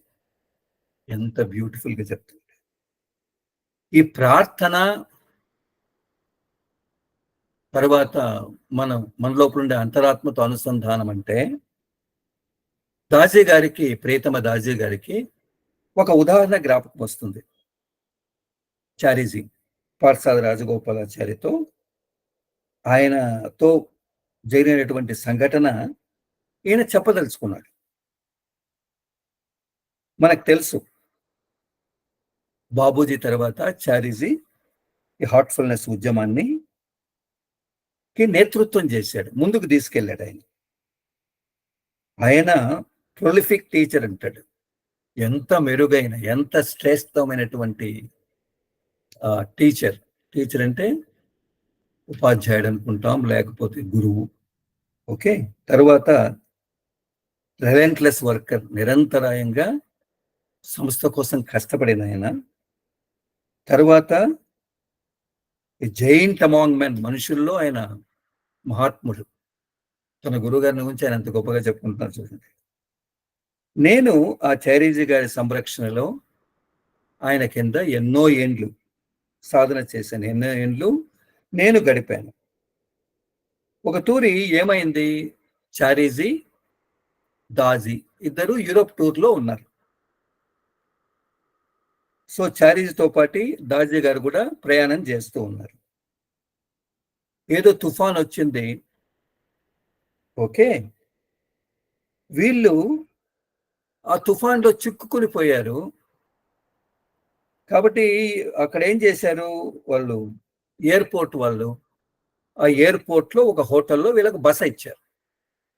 ఎంత బ్యూటిఫుల్గా చెప్తుంది. ఈ ప్రార్థన తర్వాత మన లోపల ఉండే అంతరాత్మతో అనుసంధానం అంటే, దాజీ గారికి, ప్రియతమ దాజీ గారికి ఒక ఉదాహరణ జ్ఞాపకం వస్తుంది. చారీజీ పార్థసారథి రాజగోపాలాచారితో ఆయనతో జరిగినటువంటి సంఘటన ఈయన చెప్పదలుచుకున్నాడు. మనకు తెలుసు, బాబూజీ తర్వాత చారీజీ ఈ హార్ట్ఫుల్నెస్ ఉద్యమాన్ని నేతృత్వం చేశాడు, ముందుకు తీసుకెళ్ళాడు. ఆయన ప్రొలిఫిక్ టీచర్ అంటాడు. ఎంత మెరుగైన, ఎంత శ్రేష్టమైనటువంటి టీచర్ అంటే ఉపాధ్యాయుడు అనుకుంటాం, లేకపోతే గురువు. ఓకే, తర్వాత రిలెంట్లెస్ వర్కర్, నిరంతరాయంగా సంస్థ కోసం కష్టపడిన ఆయన. తర్వాత జైంట్ అమాంగ్ మెన్, మనుషుల్లో ఆయన మహాత్ముడు. తన గురువుగారిని గురించి ఆయన అంత గొప్పగా చెప్పుకుంటున్నారు చూడండి. నేను ఆ చారీజీ గారి సంరక్షణలో ఆయన కింద ఎన్నో ఏండ్లు సాధన చేశాను, ఎన్నో ఏండ్లు నేను గడిపాను. ఒక తూరి ఏమైంది, చారీజీ, దాజీ ఇద్దరు యూరోప్ టూర్లో ఉన్నారు. సో చారీజీతో పాటు దాజీ గారు కూడా ప్రయాణం చేస్తూ ఉన్నారు. ఏదో తుఫాన్ వచ్చింది. ఓకే, వీళ్ళు ఆ తుఫాన్లో చిక్కుకుని పోయారు. కాబట్టి అక్కడ ఏం చేశారు వాళ్ళు, ఎయిర్పోర్ట్ వాళ్ళు, ఆ ఎయిర్పోర్ట్లో ఒక హోటల్లో వీళ్ళకి బస ఇచ్చారు,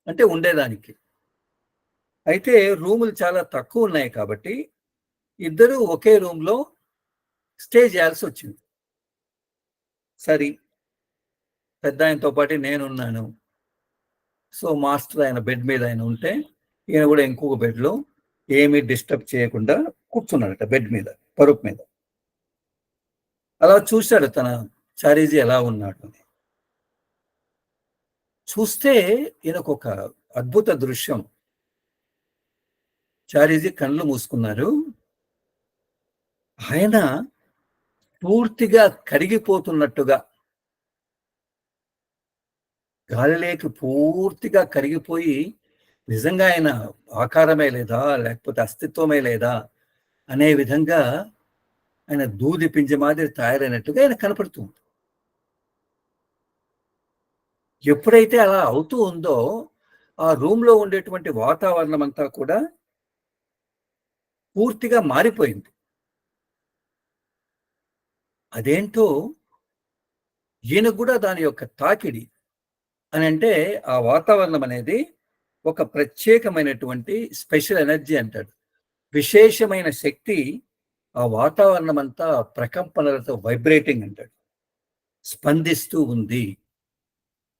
అంటే ఉండేదానికి. అయితే రూములు చాలా తక్కువ ఉన్నాయి కాబట్టి ఇద్దరు ఒకే రూమ్లో స్టే చేయాల్సి వచ్చింది. సరే, పెద్ద ఆయనతో పాటు నేనున్నాను. సో మాస్టర్ ఆయన బెడ్ మీద ఆయన ఉంటే, ఈయన కూడా ఇంకొక బెడ్లో ఏమీ డిస్టర్బ్ చేయకుండా కూర్చున్నాడట బెడ్ మీద, పరుపు మీద. అలా చూశాడు తన చారీజీ ఎలా ఉన్నాడు అని. చూస్తే ఈయనకు ఒక అద్భుత దృశ్యం. చారీజీ కళ్ళు మూసుకున్నారు. ఆయన పూర్తిగా కరిగిపోతున్నట్టుగా, గాలిలోకి పూర్తిగా కరిగిపోయి, నిజంగా ఆయన ఆకారమే లేదా? లేకపోతే అస్తిత్వమే లేదా? అనే విధంగా ఆయన దూది పింజ మాదిరి తయారైనట్టుగా ఆయన కనపడుతుంది. ఎప్పుడైతే అలా అవుతూ ఉందో, ఆ రూమ్‌లో ఉండేటువంటి వాతావరణం అంతా కూడా పూర్తిగా మారిపోయింది. అదేంటో ఈయనకు గూడా దాని యొక్క తాకిడి అనంటే, ఆ వాతావరణం అనేది ఒక ప్రత్యేకమైనటువంటి స్పెషల్ ఎనర్జీ అంటాడు. విశేషమైన శక్తి ఆ వాతావరణం అంతా ప్రకంపనలతో వైబ్రేటింగ్ అంటాడు. స్పందిస్తూ ఉంది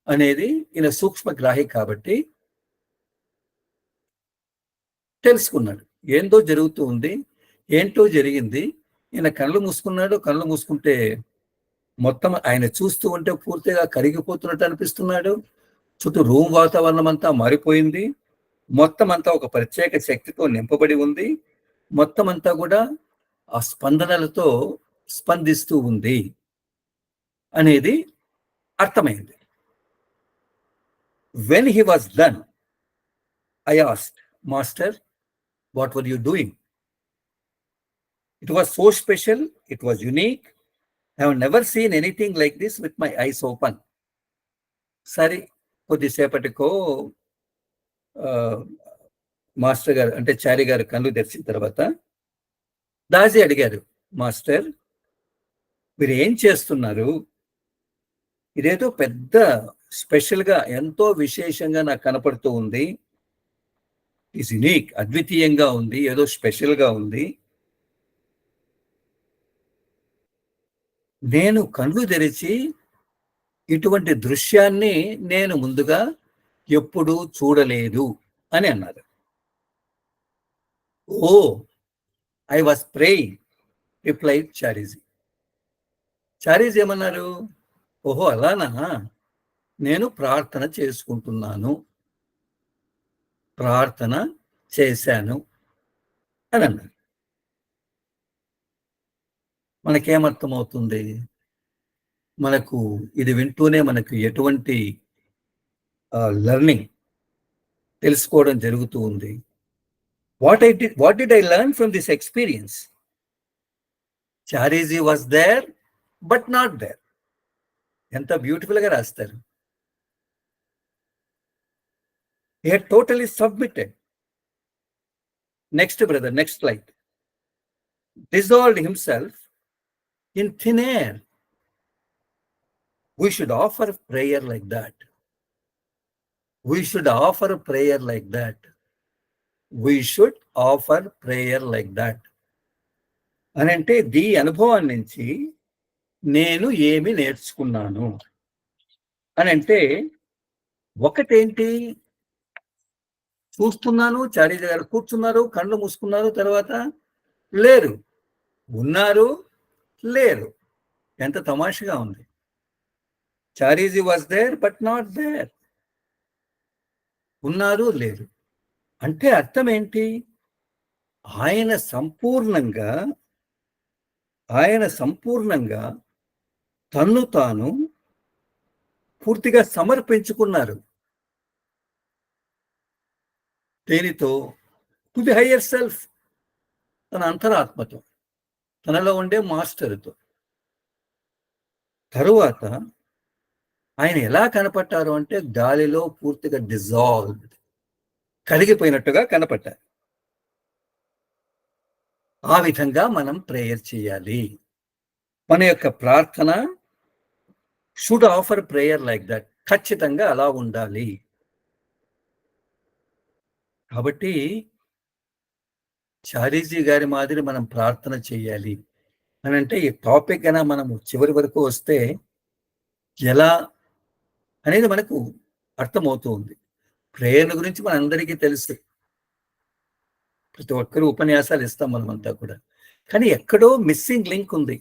అనేది ఈయన సూక్ష్మగ్రాహి కాబట్టి తెలుసుకున్నాడు. ఏందో జరుగుతూ ఉంది. ఏంటో జరిగింది. ఈయన కళ్ళు మూసుకున్నాడు. కళ్ళు మూసుకుంటే మొత్తం ఆయన చూస్తూ ఉంటే పూర్తిగా కరిగిపోతున్నట్టు అనిపిస్తున్నాడు. చుట్టూ రూమ్ వాతావరణం అంతా మారిపోయింది. మొత్తం అంతా ఒక ప్రత్యేక శక్తితో నింపబడి ఉంది. మొత్తం అంతా కూడా ఆ స్పందనలతో స్పందిస్తూ ఉంది అనేది అర్థమైంది. When he was done, I asked, master, what were you doing? It was so special, it was unique. I have never seen anything like this with my eyes open. సరే, కొద్దిసేపటికో మాస్టర్ గారు అంటే చారి గారు కళ్ళు తెరిచిన తర్వాత దాసి అడిగారు, మాస్టర్ మీరు ఏం చేస్తున్నారు? ఇదేదో పెద్ద స్పెషల్గా ఎంతో విశేషంగా నాకు కనపడుతూ ఉంది. ఈజ్ యునిక్, అద్వితీయంగా ఉంది, ఏదో స్పెషల్గా ఉంది. నేను కళ్ళు తెరిచి ఇటువంటి దృశ్యాన్ని నేను ముందుగా ఎప్పుడూ చూడలేదు అని అన్నారు. ఓ, ఐ వాస్ ప్రేయింగ్, రిప్లైడ్ చారీజీ. చారీజీ ఏమన్నారు? ఓహో అలానా, నేను ప్రార్థన చేసుకుంటున్నాను, ప్రార్థన చేశాను అని అన్నారు. మనకేమర్థమవుతుంది? మనకు ఇది వింటూనే మనకు ఎటువంటి లెర్నింగ్ తెలుసుకోవడం జరుగుతూ ఉంది. What did I learn from this experience? Chariji was there but not there. ఎంత బ్యూటిఫుల్ గా రాస్తారు. He had totally submitted. Next, brother, next slide. Dissolved himself in thin air. We should offer prayer like that. We should offer prayer like that. We should offer prayer like that. అని అంటే దీ అనుభవం నుంచి నేను ఏమి నేర్చుకున్నాను అని అంటే, ఒకటేంటి, చూస్తున్నాను చారీజీ గారు కూర్చున్నారు, కళ్ళు మూసుకున్నారు, తర్వాత లేరు, ఉన్నారు, లేరు. ఎంత తమాషగా ఉంది. Chariji was there but not there. ఉన్నారు, లేరు. అంటే అర్థం ఏంటి? ఆయన సంపూర్ణంగా తన్ను తాను పూర్తిగా సమర్పించుకున్నారు. దేనితో? టు ది హయ్యర్ సెల్ఫ్, తన అంతరాత్మతో, తనలో ఉండే మాస్టర్తో. తరువాత ఆయన ఎలా కనపడ్డారు అంటే, గాలిలో పూర్తిగా డిజాల్వ్డ్, కరిగిపోయినట్టుగా కనపడ్డారు. ఆ విధంగా మనం ప్రేయర్ చేయాలి. మన యొక్క ప్రార్థన should offer prayer like that. ఖచ్చితంగా అలా ఉండాలి. కాబట్టి చారీజీ గారి మాదిరి మనం ప్రార్థన చేయాలి అని అంటే, ఈ టాపిక్ అయినా మనము చివరి వరకు వస్తే ఎలా అనేది మనకు అర్థమవుతూ ఉంది. ప్రేయర్ గురించి మనందరికీ తెలుసు. ప్రతి ఒక్కరు ఉపన్యాసాలు ఇస్తాం మనమంతా కూడా. కానీ ఎక్కడో మిస్సింగ్ లింక్ ఉంది,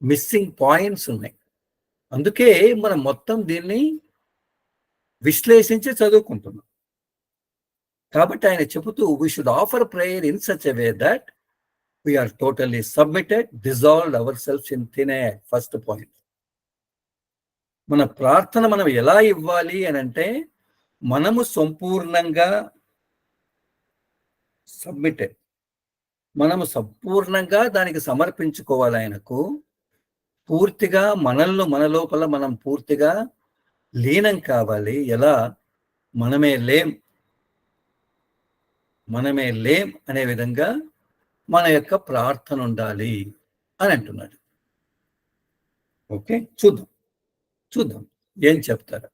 మిస్సింగ్ పాయింట్స్ ఉన్నాయి. అందుకే మనం మొత్తం దీన్ని విశ్లేషించి చదువుకుంటున్నాం. కాబట్టి ఆయన చెబుతూ we should offer prayer in such a way that we are totally submitted, dissolved our selfs in thin air. First point. మన ప్రార్థన మనం ఎలా ఇవ్వాలి అని అంటే, మనము సంపూర్ణంగా సబ్మిటెడ్, మనము సంపూర్ణంగా దానికి సమర్పించుకోవాలి ఆయనకు. పూర్తిగా మన లోపల మనం పూర్తిగా లీనం కావాలి. ఎలా? మనమే లేం అనే విధంగా మన యొక్క ప్రార్థన ఉండాలి అని అంటున్నాడు. ఓకే, చూద్దాం ఏం చెప్తారు.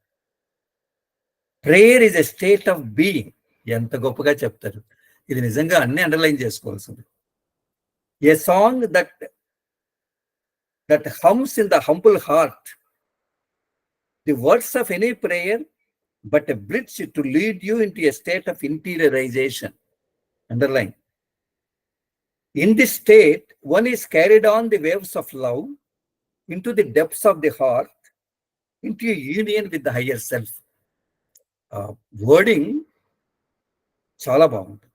Prayer is a state of being. ఎంత గొప్పగా చెప్తారు. ఇది నిజంగా అన్ని అండర్లైన్ చేసుకోవాల్సింది. A song that hums in the humble heart, the words of any prayer but a bridge to lead you into a state of interiorization. Underline. In this state, one is carried on the waves of love into the depths of the heart, into a union with the higher self. Wording చాలా బాగుంటుంది.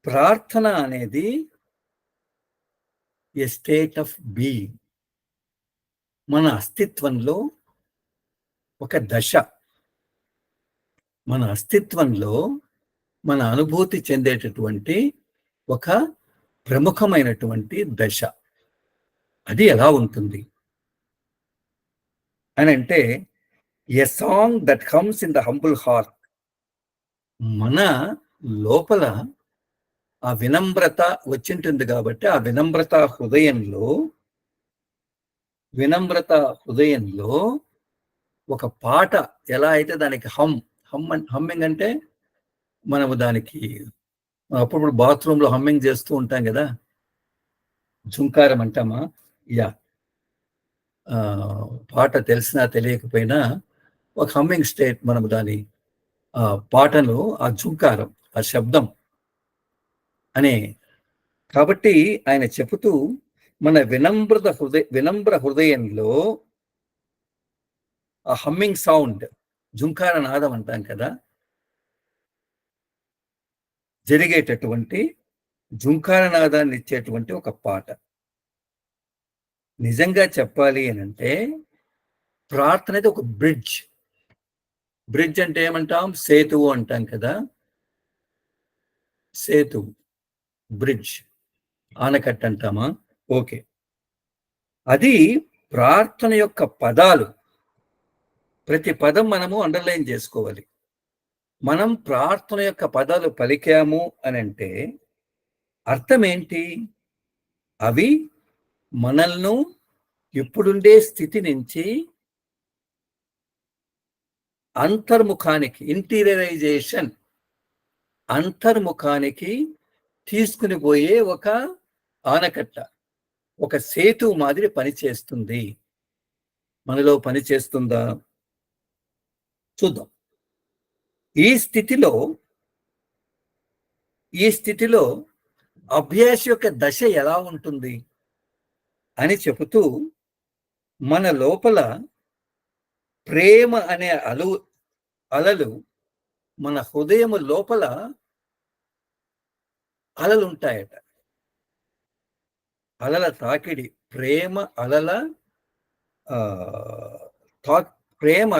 ప్రార్థన అనేది ఏ స్టేట్ ఆఫ్ బీయింగ్, మన అస్తిత్వంలో ఒక దశ, మన అస్తిత్వంలో మన అనుభూతి చెందేటటువంటి ఒక ప్రముఖమైనటువంటి దశ. అది ఎలా ఉంటుంది అని అంటే, a song that comes in the humble heart. మన లోపల ఆ వినమ్రత వచ్చింటుంది కాబట్టి, ఆ వినమ్రత హృదయంలో ఒక పాట ఎలా అయితే దానికి హమ్మింగ్ అంటే, మనము దానికి అప్పుడు బాత్రూంలో హమ్మింగ్ చేస్తూ ఉంటాం కదా, జుంకారం అంటామా? యా, పాట తెలిసినా తెలియకపోయినా ఒక హమ్మింగ్ స్టేట్, మనము దాని పాటను, ఆ జుంకారం, ఆ శబ్దం అనే. కాబట్టి ఆయన చెబుతూ, మన వినమ్ర హృదయంలో ఆ హమ్మింగ్ సౌండ్, జుంకార నాదం అంటాం కదా, జరిగేటటువంటి జుంకార నాదాన్ని ఇచ్చేటువంటి ఒక పాట. నిజంగా చెప్పాలి అని అంటే, ప్రార్థన అనేది ఒక బ్రిడ్జ్ అంటే ఏమంటాం? సేతువు అంటాం కదా, సేతువు, బ్రిడ్జ్, ఆనకట్ట అంటామా? ఓకే, అది ప్రార్థన యొక్క పదాలు. ప్రతి పదం మనము అండర్లైన్ చేసుకోవాలి. మనం ప్రార్థన యొక్క పదాలు పలికాము అని అంటే అర్థం ఏంటి? అవి మనల్ని ఇప్పుడుండే స్థితి నుంచి అంతర్ముఖానికి, ఇంటీరియరైజేషన్, అంతర్ముఖానికి తీసుకుని పోయే ఒక ఆనకట్ట, ఒక సేతు మాదిరి పనిచేస్తుంది. మనలో పనిచేస్తుందా? చూద్దాం. ఈ స్థితిలో అభ్యాస యొక్క దశ ఎలా ఉంటుంది అని చెబుతూ, మన లోపల ప్రేమ అనే అలలు, మన హృదయం లోపల అలలు ఉంటాయట. అలల తాకిడి, ప్రేమ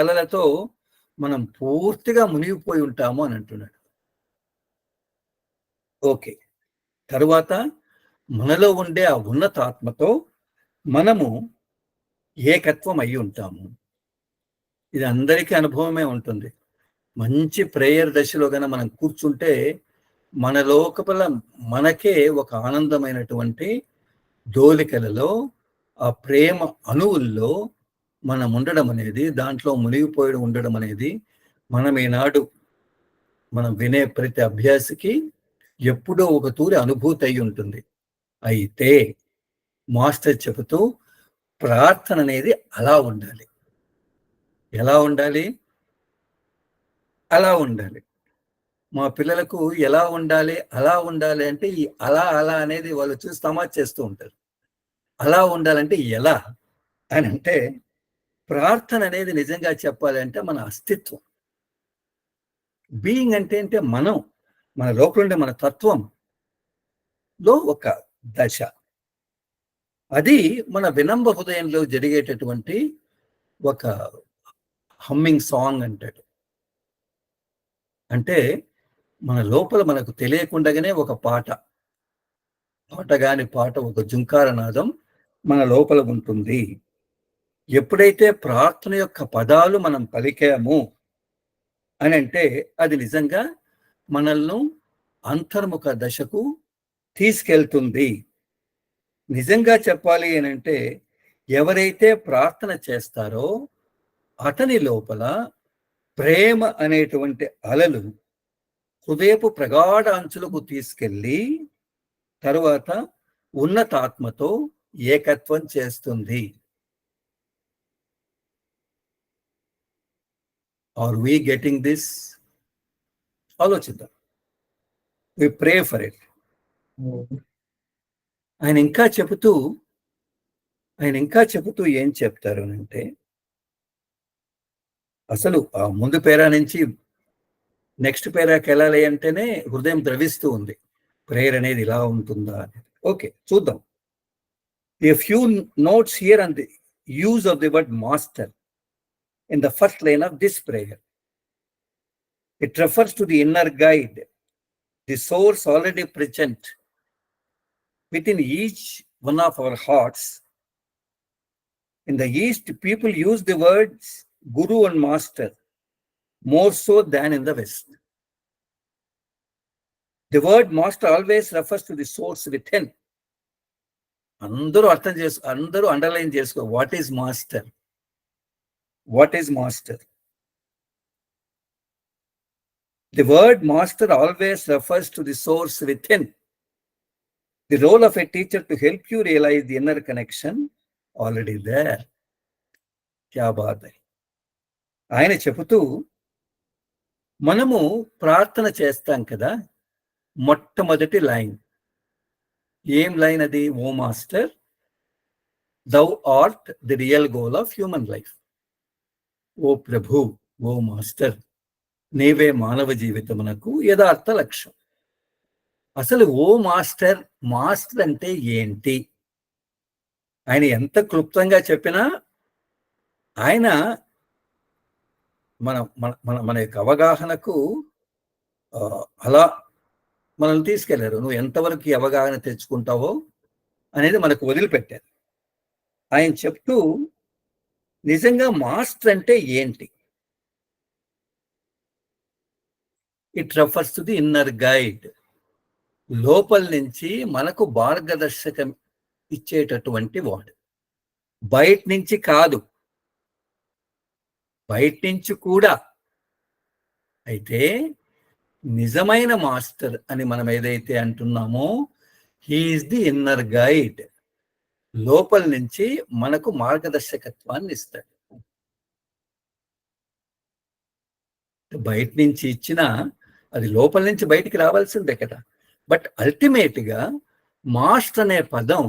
అలలతో మనం పూర్తిగా మునిగిపోయి ఉంటాము అని అంటున్నాడు. ఓకే, తరువాత మనలో ఉండే ఆ ఉన్నతాత్మతో మనము ఏకత్వం అయి ఉంటాము. ఇది అందరికీ అనుభవమే ఉంటుంది. మంచి ప్రేయర్ దశలో కన్నా మనం కూర్చుంటే మన లోపల మనకే ఒక ఆనందమైనటువంటి డోలికలలో, ఆ ప్రేమ అణువుల్లో మనం ఉండడం అనేది, దాంట్లో మునిగిపోయి ఉండడం అనేది, మనం ఈనాడు మనం వినే ప్రతి అభ్యాసకి ఎప్పుడో ఒక తూరి అనుభూతి అయి ఉంటుంది. అయితే మాస్టర్ చెబుతూ, ప్రార్థన అనేది అలా ఉండాలి. ఎలా ఉండాలి? అలా ఉండాలి. మా పిల్లలకు ఎలా ఉండాలి, అలా ఉండాలి అంటే, ఈ అలా అనేది వాళ్ళు చూసి తమాషా చేస్తూ ఉంటారు. అలా ఉండాలంటే ఎలా అని అంటే, ప్రార్థన అనేది నిజంగా చెప్పాలంటే మన అస్తిత్వం. బీయింగ్ అంటే మనం మన లోపల ఉండే మన తత్వంలో ఒక దశ. అది మన వినంబ హృదయంలో జరిగేటటువంటి ఒక హమ్మింగ్ సాంగ్ అంటాడు. అంటే మన లోపల మనకు తెలియకుండానే ఒక పాట పాట ఒక జుంకార నాదం మన లోపల ఉంటుంది. ఎప్పుడైతే ప్రార్థన యొక్క పదాలు మనం పలికాము అని అంటే అది నిజంగా మనల్ని అంతర్ముఖ దశకు తీసుకెళ్తుంది. నిజంగా చెప్పాలి అనంటే ఎవరైతే ప్రార్థన చేస్తారో అతని లోపల ప్రేమ అనేటువంటి అలలు హృదయపు ప్రగాఢ అంచులకు తీసుకెళ్ళి తరువాత ఉన్నతాత్మతో ఏకత్వం చేస్తుంది. Are we getting this? ఆలోచిద్దాం. We pray for it. ఆయన ఇంకా చెబుతూ ఏం చెప్తారు అంటే, అసలు ఆ ముందు పేరా నుంచి నెక్స్ట్ పేరాకి వెళ్ళాలి అంటేనే హృదయం ద్రవిస్తూ ఉంది. ప్రేయర్ అనేది ఇలా ఉంటుందా అనేది. ఓకే, చూద్దాం. A few notes here on the use of the word master in the first line of this prayer. It refers to the inner guide, the source already present within each one of our hearts. In the East, people use the words guru and master more so than in the West. The word master always refers to the source within. అందరూ అండర్లైన్ చేసుకో. What is master? What is master? The word master always refers to the source within. The role of a teacher to help you realize the inner connection already there. క్యా బాత్ హై. ఆయన చెబుతూ మనము ప్రార్థన చేస్తాం కదా, మొట్టమొదటి లైన్ ఏం లైన్ అది? O master, thou art the real goal of human life. ఓ ప్రభు, ఓ మాస్టర్, నీవే మానవ జీవితమునకు యథార్థ లక్ష్యం. అసలు ఓ మాస్టర్, మాస్టర్ అంటే ఏంటి? ఆయన ఎంత క్లుప్తంగా చెప్పినా ఆయన మన మన మన మన యొక్క అవగాహనకు అలా మనల్ని తీసుకెళ్లారు. నువ్వు ఎంతవరకు ఈ అవగాహన తెచ్చుకుంటావో అనేది మనకు వదిలిపెట్టారు. ఆయన చెప్తూ నిజంగా మాస్టర్ అంటే ఏంటి? It refers to the inner guide. లోపల నుంచి మనకు మార్గదర్శకం ఇచ్చేటటువంటి వాడు. బయట నుంచి కాదు, బయట నుంచి కూడా. అయితే నిజమైన మాస్టర్ అని మనం ఏదైతే అంటున్నామో, హీఈస్ ది ఇన్నర్ గైడ్. లోపల నుంచి మనకు మార్గదర్శకత్వాన్ని ఇస్తాడు. బయట నుంచి ఇచ్చినా అది లోపల నుంచి బయటికి రావాల్సిందే కదా. బట్ అల్టిమేట్ గా మాస్టర్ అనే పదం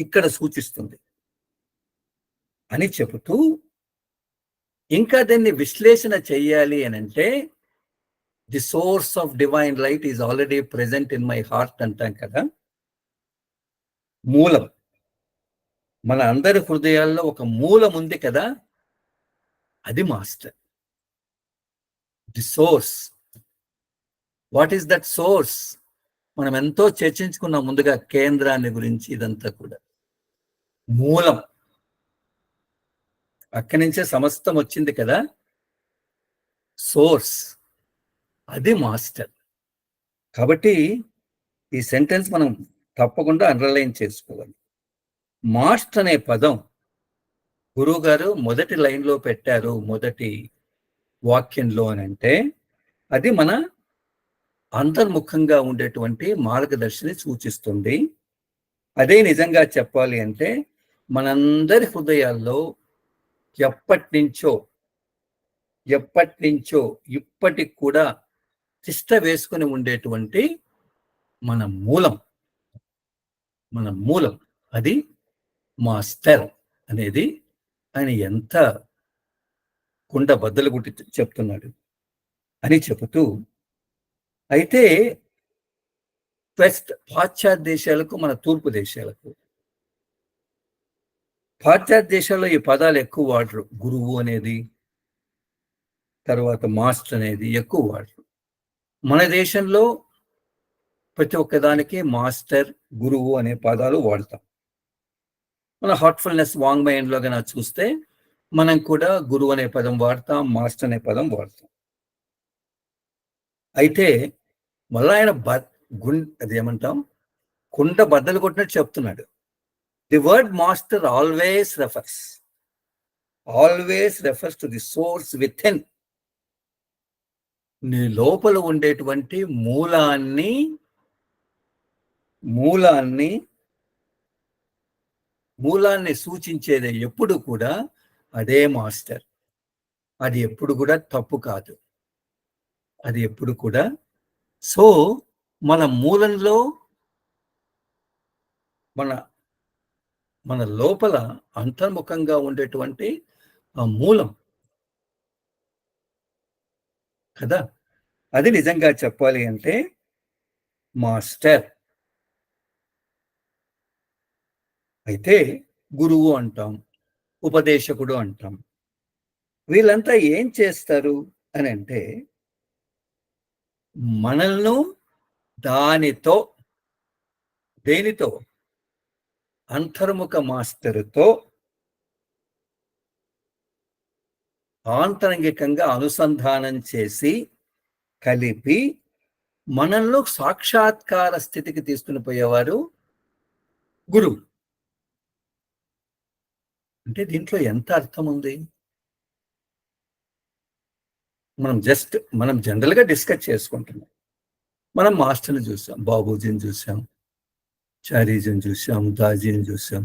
ఇక్కడ సూచిస్తుంది అని చెబుతూ, ఇంకా దాన్ని విశ్లేషణ చెయ్యాలి అని అంటే, the source of divine light is already present in my heart అంటాం కదా. మూలం, మన అందరి హృదయాల్లో ఒక మూలం ఉంది కదా, అది master. The source. What is that source? మనం ఎంతో చర్చించుకున్నాం ముందుగా కేంద్రాన్ని గురించి. ఇదంతా కూడా మూలం, అక్కడి నుంచే సమస్తం వచ్చింది కదా. సోర్స్, అది మాస్టర్. కాబట్టి ఈ సెంటెన్స్ మనం తప్పకుండా అండర్లైన్ చేసుకోవాలి. మాస్టర్ అనే పదం గురువు గారు మొదటి లైన్లో పెట్టారు, మొదటి వాక్యంలో అని అంటే, అది మన అంతర్ముఖంగా ఉండేటువంటి మార్గదర్శిని సూచిస్తుంది. అదే నిజంగా చెప్పాలి అంటే మనందరి హృదయాల్లో ఎప్పటి నుంచో ఇప్పటికి కూడా తిష్ట వేసుకుని ఉండేటువంటి మన మూలం అది మాస్టర్ అనేది ఆయన ఎంత కుండ బద్దలు గుట్టి చెప్తున్నాడు. అని చెబుతూ, అయితే పాశ్చాత్య దేశాలకు, మన తూర్పు దేశాలకు, పాశ్చాత్య దేశాల్లో ఈ పదాలు ఎక్కువ వాడరు. గురువు అనేది, తర్వాత మాస్టర్ అనేది ఎక్కువ వాడరు. మన దేశంలో ప్రతి ఒక్కదానికి మాస్టర్, గురువు అనే పదాలు వాడతాం. మన హార్ట్ఫుల్నెస్ వాంగ్మయంలో గనక చూస్తే మనం కూడా గురువు అనే పదం వాడతాం, మాస్టర్ అనే పదం వాడతాం. అయితే మళ్ళా ఆయన అదేమంటాం, కుండ బద్దలు కొట్టినట్టు చెప్తున్నాడు. The word master always refers to the source with in. నీ లోపల ఉండేటువంటి మూలాన్ని సూచించేది ఎప్పుడు కూడా అదే మాస్టర్. అది ఎప్పుడు కూడా తప్పు కాదు, అది ఎప్పుడు కూడా. సో మన మూలంలో, మన లోపల అంతర్ముఖంగా ఉండేటువంటి ఆ మూలం కదా, అది నిజంగా చెప్పాలి అంటే మాస్టర్. అయితే గురువు అంటాం, ఉపదేశకుడు అంటాం. వీళ్ళంతా ఏం చేస్తారు అని అంటే, మనల్ని దేనితో, అంతర్ముఖ మాస్టరుతో ఆంతరంగికంగా అనుసంధానం చేసి, కలిపి మనల్ని సాక్షాత్కార స్థితికి తీసుకుని పోయేవారు గురువు. అంటే దీంట్లో ఎంత అర్థం ఉంది? మనం జనరల్గా డిస్కస్ చేసుకుంటున్నాం. మనం మాస్టర్ని చూసాం, బాబూజీని చూసాం, చారీజీని చూసాం, దాజీని చూసాం.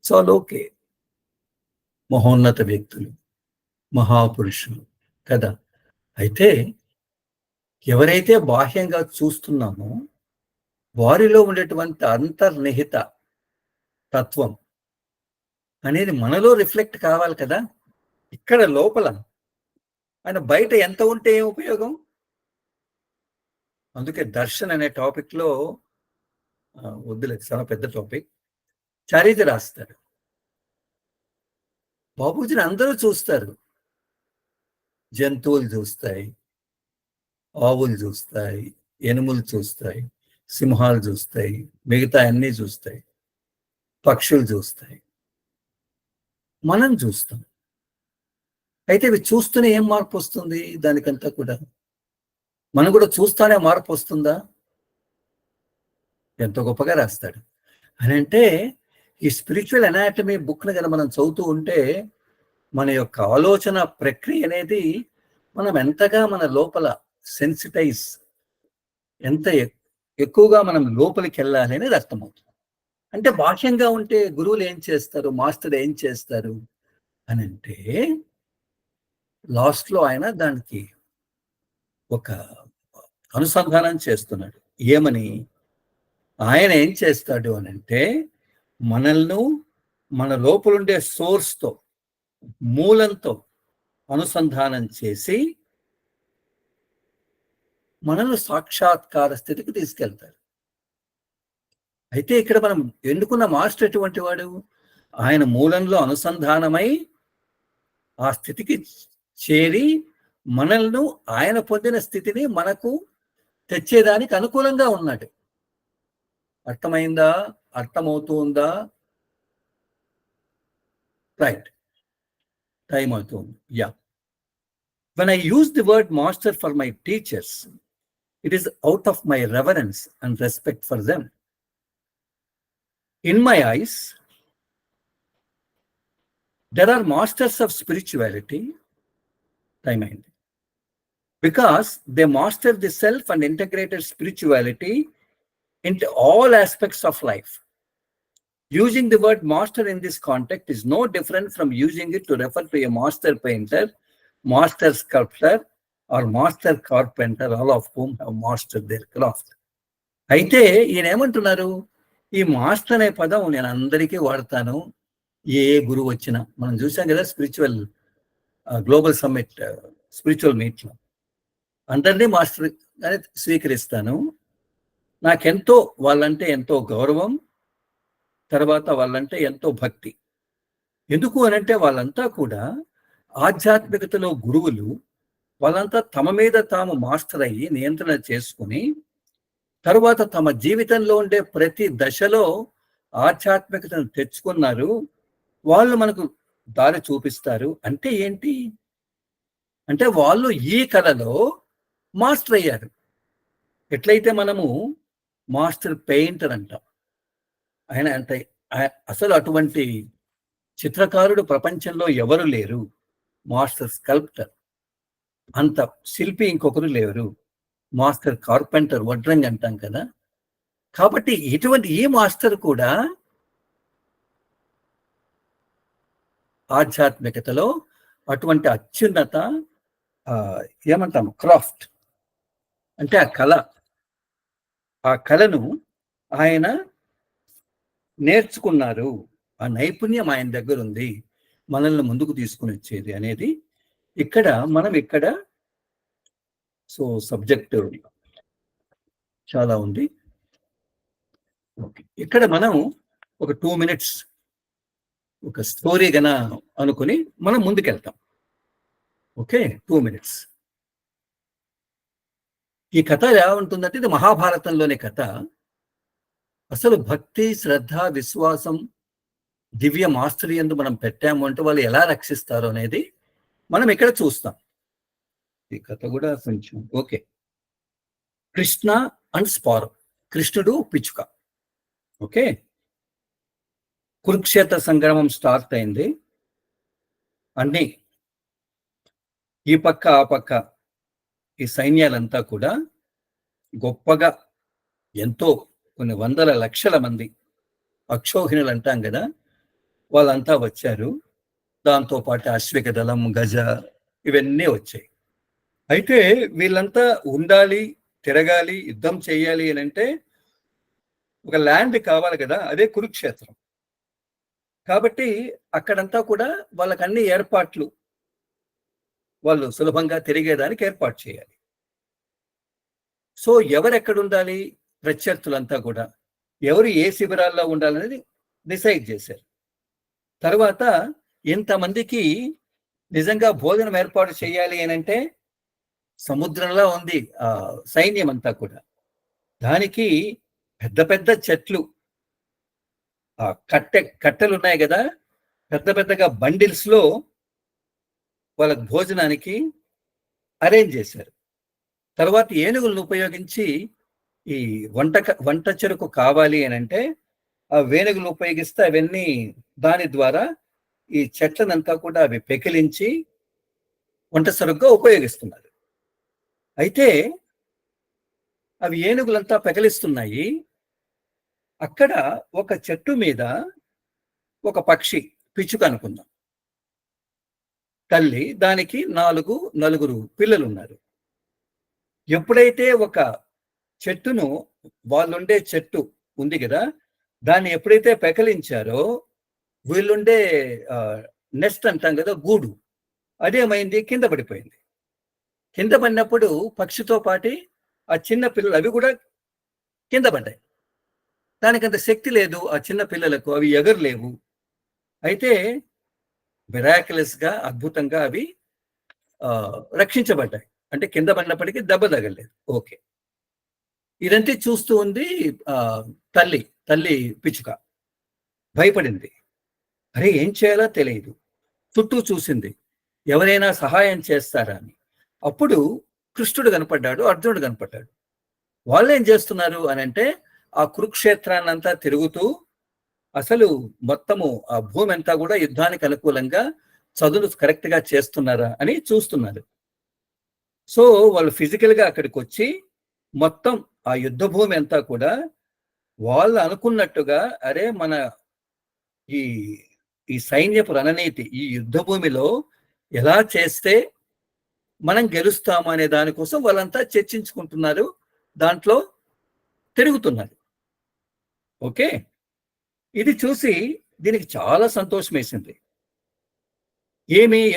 చాలా ఓకే, మహోన్నత వ్యక్తులు, మహాపురుషులు కదా. అయితే ఎవరైతే బాహ్యంగా చూస్తున్నామో వారిలో ఉండేటువంటి అంతర్నిహిత తత్వం అనేది మనలో రిఫ్లెక్ట్ కావాలి కదా. ఇక్కడ లోపల ఆయన బయట ఎంత ఉంటే ఏం ఉపయోగం? అందుకే దర్శన్ అనే టాపిక్లో, వద్దులేదు, చాలా పెద్ద టాపిక్, చారీజీ రాస్తాడు. బాబూజీని అందరూ చూస్తారు, జంతువులు చూస్తాయి, ఆవులు చూస్తాయి, ఎనుములు చూస్తాయి, సింహాలు చూస్తాయి, మిగతా అన్నీ చూస్తాయి, పక్షులు చూస్తాయి, మనం చూస్తాం. అయితే ఇవి చూస్తూనే ఏం మార్పు వస్తుంది? దానికంతా కూడా మనం కూడా చూస్తానే మార్పు వస్తుందా? ఎంతో గొప్పగా రాస్తాడు. అని అంటే ఈ స్పిరిచువల్ అనాటమీ బుక్ని కనుక మనం చదువుతూ ఉంటే మన యొక్క ఆలోచన ప్రక్రియ అనేది మనం ఎంతగా మన లోపల సెన్సిటైజ్, ఎంత ఎక్కువగా మనం లోపలికి వెళ్ళాలి అనేది అర్థమవుతుంది. అంటే బాహ్యంగా ఉంటే గురువులు ఏం చేస్తారు, మాస్టర్ ఏం చేస్తారు అని అంటే, లాస్ట్లో ఆయన దానికి ఒక అనుసంధానం చేస్తున్నాడు. ఏమని? ఆయన ఏం చేస్తాడు అని అంటే, మనల్ని మన లోపలుండే సోర్స్తో, మూలంతో అనుసంధానం చేసి మనల్ని సాక్షాత్కార స్థితికి తీసుకెళ్తారు. అయితే ఇక్కడ మనం ఎన్నుకున్న మాస్టర్ ఎటువంటి వాడు? ఆయన మూలంలో అనుసంధానమై ఆ స్థితికి చేరి మనల్ని ఆయన పొందిన స్థితిని మనకు తెచ్చేదానికి అనుకూలంగా ఉన్నాడు. అర్థమైందా? అర్థమవుతుందా? రైట్, టైం అవుతుంది. Yeah, when I use the word master for my teachers, it is out of my reverence and respect for them. In my eyes, there are masters of spirituality, time అయింది, because they master the self and integrated spirituality into all aspects of life. Using the word master in this context is no different from using it to refer to a master painter, master sculptor, or master carpenter, all of whom have mastered their craft. అయితే ఈయన ఏమంటున్నారు? ఈ మాస్టర్ అనే పదం నేను అందరికీ వాడతాను, ఏ గురువు వచ్చినా. మనం చూసాం కదా స్పిరిచువల్ గ్లోబల్ సమ్మిట్, స్పిరిచువల్ మీట్లో అందరినీ మాస్టర్ అని స్వీకరిస్తాను. నాకెంతో వాళ్ళంటే ఎంతో గౌరవం. తర్వాత వాళ్ళంటే ఎంతో భక్తి. ఎందుకు అనంటే వాళ్ళంతా కూడా ఆధ్యాత్మికతలో గురువులు. వాళ్ళంతా తమ మీద తాము మాస్టర్ అయ్యి నియంత్రణ చేసుకొని, తరువాత తమ జీవితంలో ఉండే ప్రతి దశలో ఆధ్యాత్మికతను తెచ్చుకున్నారు. వాళ్ళు మనకు దారి చూపిస్తారు. అంటే ఏంటి? అంటే వాళ్ళు ఈ కళలో మాస్టర్ అయ్యారు. ఎట్లయితే మనము మాస్టర్ పెయింటర్ అంటాం. ఆయన అంటే అసలు అటువంటి చిత్రకారుడు ప్రపంచంలో ఎవరు లేరు. Master sculptor. అంత శిల్పి ఇంకొకరు లేరు. మాస్టర్ కార్పెంటర్ వడ్రంగి అంటాం కదా! కాబట్టి ఇటువంటి ఈ మాస్టర్ కూడా ఆధ్యాత్మికతలో అటువంటి అత్యున్నత ఏమంటాము క్రాఫ్ట్ అంటే ఆ కళ. ఆ కళను ఆయన నేర్చుకున్నారు. ఆ నైపుణ్యం ఆయన దగ్గర ఉంది. మనల్ని ముందుకు తీసుకొని వచ్చేది అనేది ఇక్కడ సో సబ్జెక్ట్ చాలా ఉంది. ఓకే. ఇక్కడ మనం ఒక 2 మినిట్స్ ఒక స్టోరీ గన అనుకుని మనం ముందుకెళ్తాం. ఓకే. 2 మినిట్స్. ఈ కథ ఎలా ఉంటుందంటే ఇది మహాభారతంలోని కథ. అసలు భక్తి, శ్రద్ధ, విశ్వాసం, దివ్య మాస్టరీ యందు మనం పెట్టాము అంటే వాళ్ళు ఎలా రక్షిస్తారో అనేది మనం ఇక్కడ చూస్తాం. ఈ కథ కూడా కొంచెం ఓకే. Krishna and sparrow. కృష్ణుడు, పిచ్చుక. ఓకే. కురుక్షేత్ర సంగ్రామం స్టార్ట్ అయింది. అన్ని ఈ పక్క ఆ పక్క ఈ సైన్యాలంతా కూడా గొప్పగా ఎంతో కొన్ని వందల లక్షల మంది అక్షౌహిణులు అంటాం కదా, వాళ్ళంతా వచ్చారు. దాంతో పాటు అశ్విక దళం, గజ ఇవన్నీ వచ్చాయి. అయితే వీళ్ళంతా ఉండాలి, తిరగాలి, యుద్ధం చేయాలి అని అంటే ఒక ల్యాండ్ కావాలి కదా, అదే కురుక్షేత్రం. కాబట్టి అక్కడంతా కూడా వాళ్ళకి అన్ని ఏర్పాట్లు వాళ్ళు సులభంగా తిరిగేదానికి ఏర్పాటు చేయాలి. సో ఎవరెక్కడ ఉండాలి? ప్రత్యర్థులంతా కూడా ఎవరు ఏ శిబిరాల్లో ఉండాలనేది డిసైడ్ చేశారు. తర్వాత ఇంతమందికి నిజంగా భోజనం ఏర్పాటు చేయాలి అని అంటే సముద్రంలో ఉంది ఆ సైన్యం అంతా కూడా. దానికి పెద్ద పెద్ద చెట్లు, ఆ కట్టెలు ఉన్నాయి కదా, పెద్ద పెద్దగా బండిల్స్ లో వాళ్ళకి భోజనానికి అరేంజ్ చేశారు. తర్వాత ఏనుగులను ఉపయోగించి ఈ వంట చెరుకు కావాలి అని అంటే ఆ వేనుగులు ఉపయోగిస్తే అవన్నీ దాని ద్వారా ఈ చెట్లనంతా కూడా అవి పెకిలించి వంట సరుగ్గా ఉపయోగిస్తున్నారు. అయితే అవి ఏనుగులంతా పెకలిస్తున్నాయి. అక్కడ ఒక చెట్టు మీద ఒక పక్షి, పిచ్చుక అనుకుందాం, తల్లి, దానికి నలుగురు పిల్లలు ఉన్నారు. ఎప్పుడైతే ఒక చెట్టును, వాళ్ళుండే చెట్టు ఉంది కదా, దాన్ని ఎప్పుడైతే పెకలించారో వీళ్ళుండే నెస్ట్ అంటాం కదా, గూడు, అదేమైంది, కింద పడిపోయింది. కింద పడినప్పుడు పక్షితో పాటి ఆ చిన్న పిల్లలు అవి కూడా కింద పడ్డాయి. దానికంత శక్తి లేదు ఆ చిన్న పిల్లలకు, అవి ఎగరలేవు. అయితే మిరాక్యులస్ గా, అద్భుతంగా అవి రక్షించబడ్డాయి. అంటే కింద పడినప్పటికీ దెబ్బ తగలేదు. ఓకే. ఇదంతా చూస్తూ ఉంది తల్లి పిచ్చుక. భయపడింది. అరే ఏం చేయాలో తెలియదు. చుట్టూ చూసింది, ఎవరైనా సహాయం చేస్తారా అని. అప్పుడు కృష్ణుడు కనపడ్డాడు, అర్జునుడు కనపడ్డాడు. వాళ్ళు ఏం చేస్తున్నారు అని అంటే ఆ కురుక్షేత్రాన్నంతా తిరుగుతూ అసలు మొత్తము ఆ భూమి అంతా కూడా యుద్ధానికి అనుకూలంగా చదువులు కరెక్ట్ గా చేస్తున్నారా అని చూస్తున్నారు. సో వాళ్ళు ఫిజికల్ గా అక్కడికి వచ్చి మొత్తం ఆ యుద్ధ భూమి అంతా కూడా వాళ్ళు అనుకున్నట్టుగా, అరే మన ఈ సైన్యపు రణనీతి ఈ యుద్ధ భూమిలో ఎలా చేస్తే మనం గెలుస్తాము అనే దానికోసం వాళ్ళంతా చర్చించుకుంటున్నారు, దాంట్లో తిరుగుతున్నారు. ఓకే. ఇది చూసి దీనికి చాలా సంతోషం వేసింది.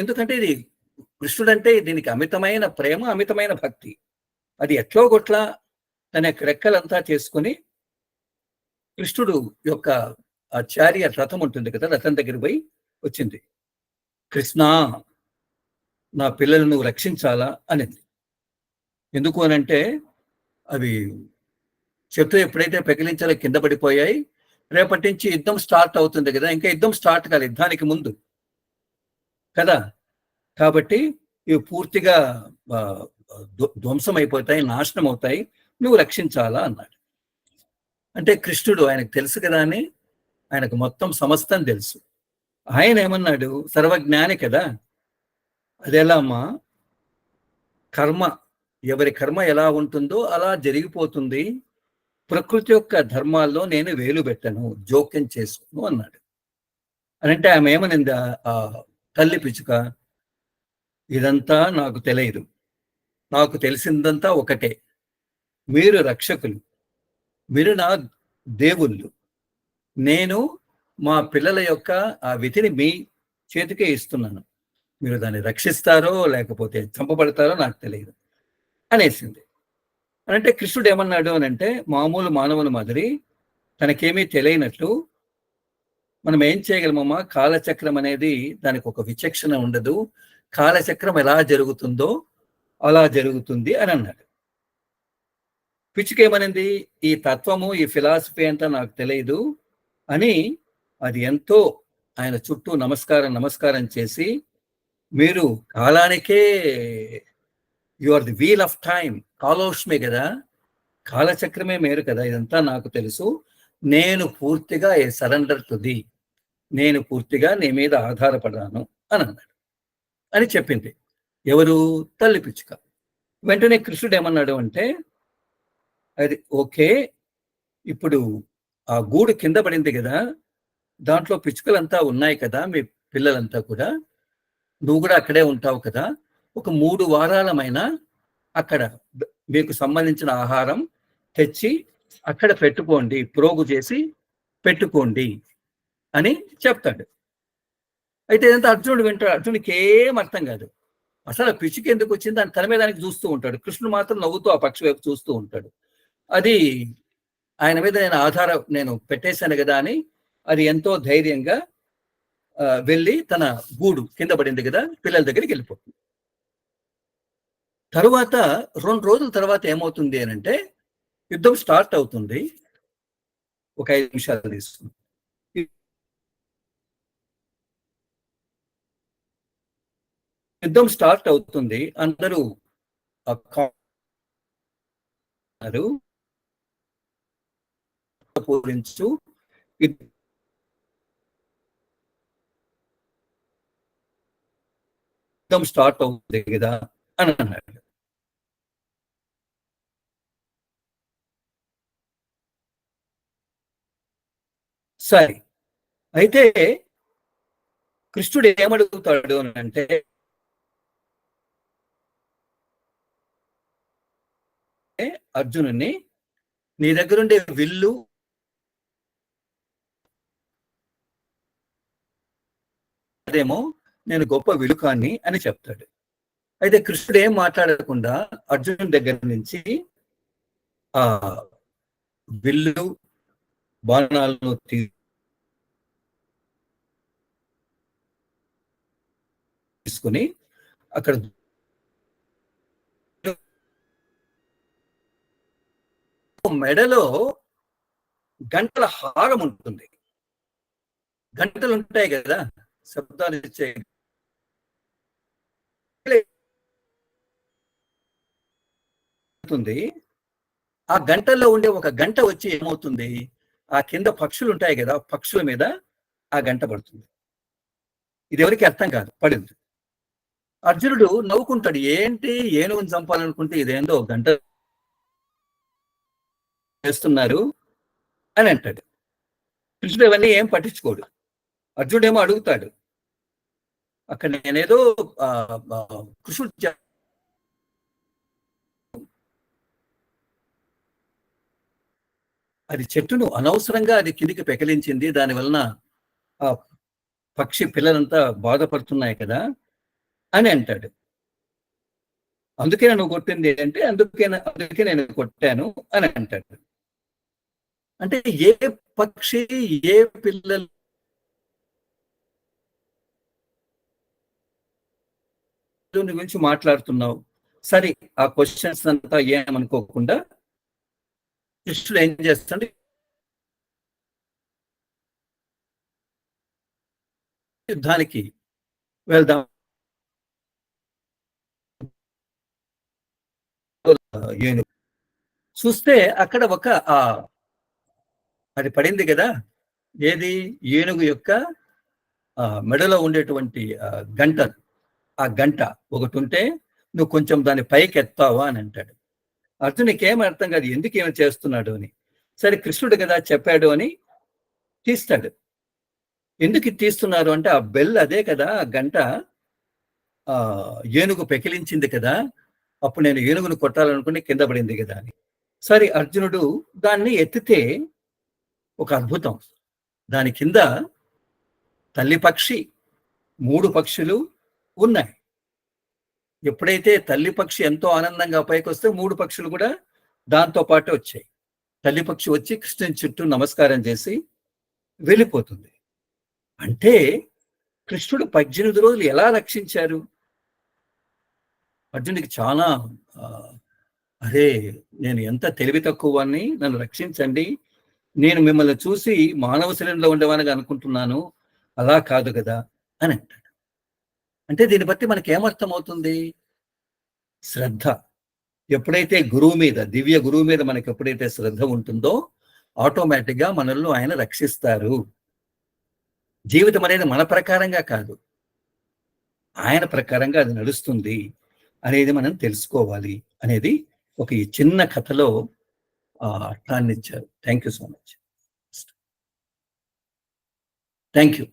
ఎందుకంటే ఇది కృష్ణుడంటే దీనికి అమితమైన ప్రేమ, అమితమైన భక్తి. అది ఎట్లో గొట్లా తన యొక్క రెక్కలంతా చేసుకొని కృష్ణుడు యొక్క ఆ చారియట్ రథం ఉంటుంది కదా! రథం దగ్గరికి పోయి వచ్చింది. కృష్ణ, నా పిల్లలు నువ్వు రక్షించాలా అనింది. ఎందుకు అనంటే అవి చెట్టు ఎప్పుడైతే పెకిలించాలో కింద పడిపోయాయి. రేపటి నుంచి యుద్ధం స్టార్ట్ అవుతుంది కదా! ఇంకా యుద్ధం స్టార్ట్ కాలేదు యుద్ధానికి ముందు కదా! కాబట్టి ఇవి పూర్తిగా ధ్వంసం అయిపోతాయి, నాశనం అవుతాయి. నువ్వు రక్షించాలా అన్నాడు. అంటే కృష్ణుడు ఆయనకు తెలుసు కదా అని, ఆయనకు మొత్తం సమస్తం తెలుసు. ఆయన ఏమన్నాడు, సర్వజ్ఞాని కదా! అదెలా అమ్మా, కర్మ ఎవరి కర్మ ఎలా ఉంటుందో అలా జరిగిపోతుంది. ప్రకృతి యొక్క ధర్మాల్లో నేను వేలు పెట్టను, జోక్యం చేసుకోను అన్నాడు. అనంటే ఆమె ఏమనింది, ఆ తల్లి పిచ్చుక, ఇదంతా నాకు తెలియదు, నాకు తెలిసిందంతా ఒకటే, మీరు రక్షకులు, మీరు నా దేవుళ్ళు, నేను మా పిల్లల యొక్క ఆ విధిని మీ చేతికే ఇస్తున్నాను, మీరు దాన్ని రక్షిస్తారో లేకపోతే చంపబడతారో నాకు తెలియదు అనేసింది. అంటే కృష్ణుడు ఏమన్నాడు అని అంటే, మామూలు మానవుల మాదిరి తనకేమీ తెలియనట్లు, మనం ఏం చేయగలమమ్మా, కాలచక్రం అనేది దానికి ఒక విచక్షణ ఉండదు, కాలచక్రం ఎలా జరుగుతుందో అలా జరుగుతుంది అని అన్నాడు. పిచ్చుకేమనింది, ఈ తత్వము ఈ ఫిలాసఫీ అంతా నాకు తెలియదు అని అది ఎంతో ఆయన చుట్టూ నమస్కారం చేసి, మీరు కాలానికే you are the wheel of time, కాలోష్మే కదా, కాలచక్రమే మేరు కదా, ఇదంతా నాకు తెలుసు, నేను పూర్తిగా ఏ సరెండర్ టు ది, నేను పూర్తిగా నీ మీద ఆధారపడాను అని అన్నాడు అని చెప్పింది. ఎవరు, తల్లి పిచ్చుక. వెంటనే కృష్ణుడు ఏమన్నాడు అంటే, అది ఓకే, ఇప్పుడు ఆ గూడు కింద పడింది కదా, దాంట్లో పిచ్చుకలంతా ఉన్నాయి కదా, మీ పిల్లలంతా కూడా, నువ్వు కూడా అక్కడే ఉంటావు కదా, ఒక 3 వారాలమైనా అక్కడ మీకు సంబంధించిన ఆహారం తెచ్చి అక్కడ పెట్టుకోండి, ప్రోగు చేసి పెట్టుకోండి అని చెప్తాడు. అయితే ఇదంతా అర్జునుడు వింటాడు. అర్జునుడికి ఏం అర్థం కాదు. అసలు పిచ్చుక ఎందుకు వచ్చింది, దాని తల మీద దానికి చూస్తూ ఉంటాడు. కృష్ణుడు మాత్రం నవ్వుతూ ఆ పక్షి వైపు చూస్తూ ఉంటాడు. అది ఆయన మీద నేను పెట్టేశాను కదా అని అది ఎంతో ధైర్యంగా వెళ్ళి తన గూడు కింద పడింది కదా, పిల్లల దగ్గరికి వెళ్ళిపోతుంది. తరువాత 2 రోజుల తర్వాత ఏమవుతుంది అని అంటే, యుద్ధం స్టార్ట్ అవుతుంది. ఒక 5 నిమిషాలు తీసుకుంది. యుద్ధం స్టార్ట్ అవుతుంది. అందరూ పూరించు యుద్ధం స్టార్ట్ అవుతుంది కదా అని అన్నాడు. సరే, అయితే కృష్ణుడు ఏమడుగుతాడు అని అంటే, అర్జునుడిని, నీ దగ్గరుండే విల్లు అదేమో నేను గొప్ప విలుకాన్ని అని చెప్తాడు. అయితే కృష్ణుడు ఏం మాట్లాడకుండా అర్జునుడి దగ్గర నుంచి ఆ విల్లు బాణాలను తీసుకుని అక్కడ మెడలో గంటల హారం ఉంటుంది. గంటలు ఉంటాయి కదా, శబ్దాలు ఇచ్చే, ఆ గంటల్లో ఉండే ఒక గంట వచ్చి ఏమవుతుంది, ఆ కింద పక్షులు ఉంటాయి కదా, పక్షుల మీద ఆ గంట పడుతుంది. ఇది ఎవరికి అర్థం కాదు, పడింది. అర్జునుడు నవ్వుకుంటాడు, ఏంటి ఏనుగుని చంపాలనుకుంటే ఇదేందో గంట చేస్తున్నారు అని అంటాడు. కృష్ణుడు ఇవన్నీ ఏం పట్టించుకోడు. అర్జునుడు ఏమో అడుగుతాడు, అక్కడ నేనేదో కృష్ణుడు అది చెట్టును అనవసరంగా అది కిందికి పెకిలించింది, దాని వలన ఆ పక్షి పిల్లలంతా బాధపడుతున్నాయి కదా అని అంటాడు. అందుకే నువ్వు కొట్టింది అంటే అందుకే నేను కొట్టాను అని అంటాడు. అంటే ఏ పక్షి ఏ పిల్లల గురించి మాట్లాడుతున్నావు? సరే, ఆ క్వశ్చన్స్ అంతా ఏమనుకోకుండా కృష్ణుడు ఏం చేస్తాడు, యుద్ధానికి వెళ్దాం. ఏనుగు చూస్తే అక్కడ ఒక అది పడింది కదా, ఏది, ఏనుగు యొక్క మెడలో ఉండేటువంటి గంట, ఆ గంట ఒకటి ఉంటే నువ్వు కొంచెం దాన్ని పైకి ఎత్తావా అని అంటాడు. అర్జునికి ఏం అర్థం కాదు, ఎందుకు ఏమి చేస్తున్నాడు అని. సరే, కృష్ణుడు కదా చెప్పాడు అని తీస్తాడు. ఎందుకు తీస్తున్నారు అంటే, ఆ బెల్ అదే కదా, ఆ గంట ఆ ఏనుగు పెకిలించింది కదా, అప్పుడు నేను ఏనుగును కొట్టాలనుకుని కింద పడింది కదా అని. సరే, అర్జునుడు దాన్ని ఎత్తితే ఒక అద్భుతం. దాని కింద తల్లి పక్షి, 3 పక్షులు ఉన్నాయి. ఎప్పుడైతే తల్లి పక్షి ఎంతో ఆనందంగా పైకొస్తే 3 పక్షులు కూడా దాంతో పాటు వచ్చాయి. తల్లి పక్షి వచ్చి కృష్ణుని చుట్టూ నమస్కారం చేసి వెళ్ళిపోతుంది. అంటే కృష్ణుడు 18 రోజులు ఎలా రక్షించారు? అర్జునుడికి చాలా అరే, నేను ఎంత తెలివి తక్కువని, నన్ను రక్షించండి, నేను మిమ్మల్ని చూసి మానవ శరీరంలో ఉండేవానిగా అనుకుంటున్నాను, అలా కాదు కదా అని అంటాడు. అంటే దీన్ని బట్టి మనకి ఏమర్థమవుతుంది? శ్రద్ధ. ఎప్పుడైతే గురువు మీద, దివ్య గురువు మీద మనకి ఎప్పుడైతే శ్రద్ధ ఉంటుందో ఆటోమేటిక్గా మనల్ని ఆయన రక్షిస్తారు. జీవితం అనేది మన ప్రకారంగా కాదు, ఆయన ప్రకారంగా అది నడుస్తుంది అనేది మనం తెలుసుకోవాలి అనేది ఒక ఈ చిన్న కథలో అర్థాన్ని ఇచ్చారు. Thank you so much. Thank you.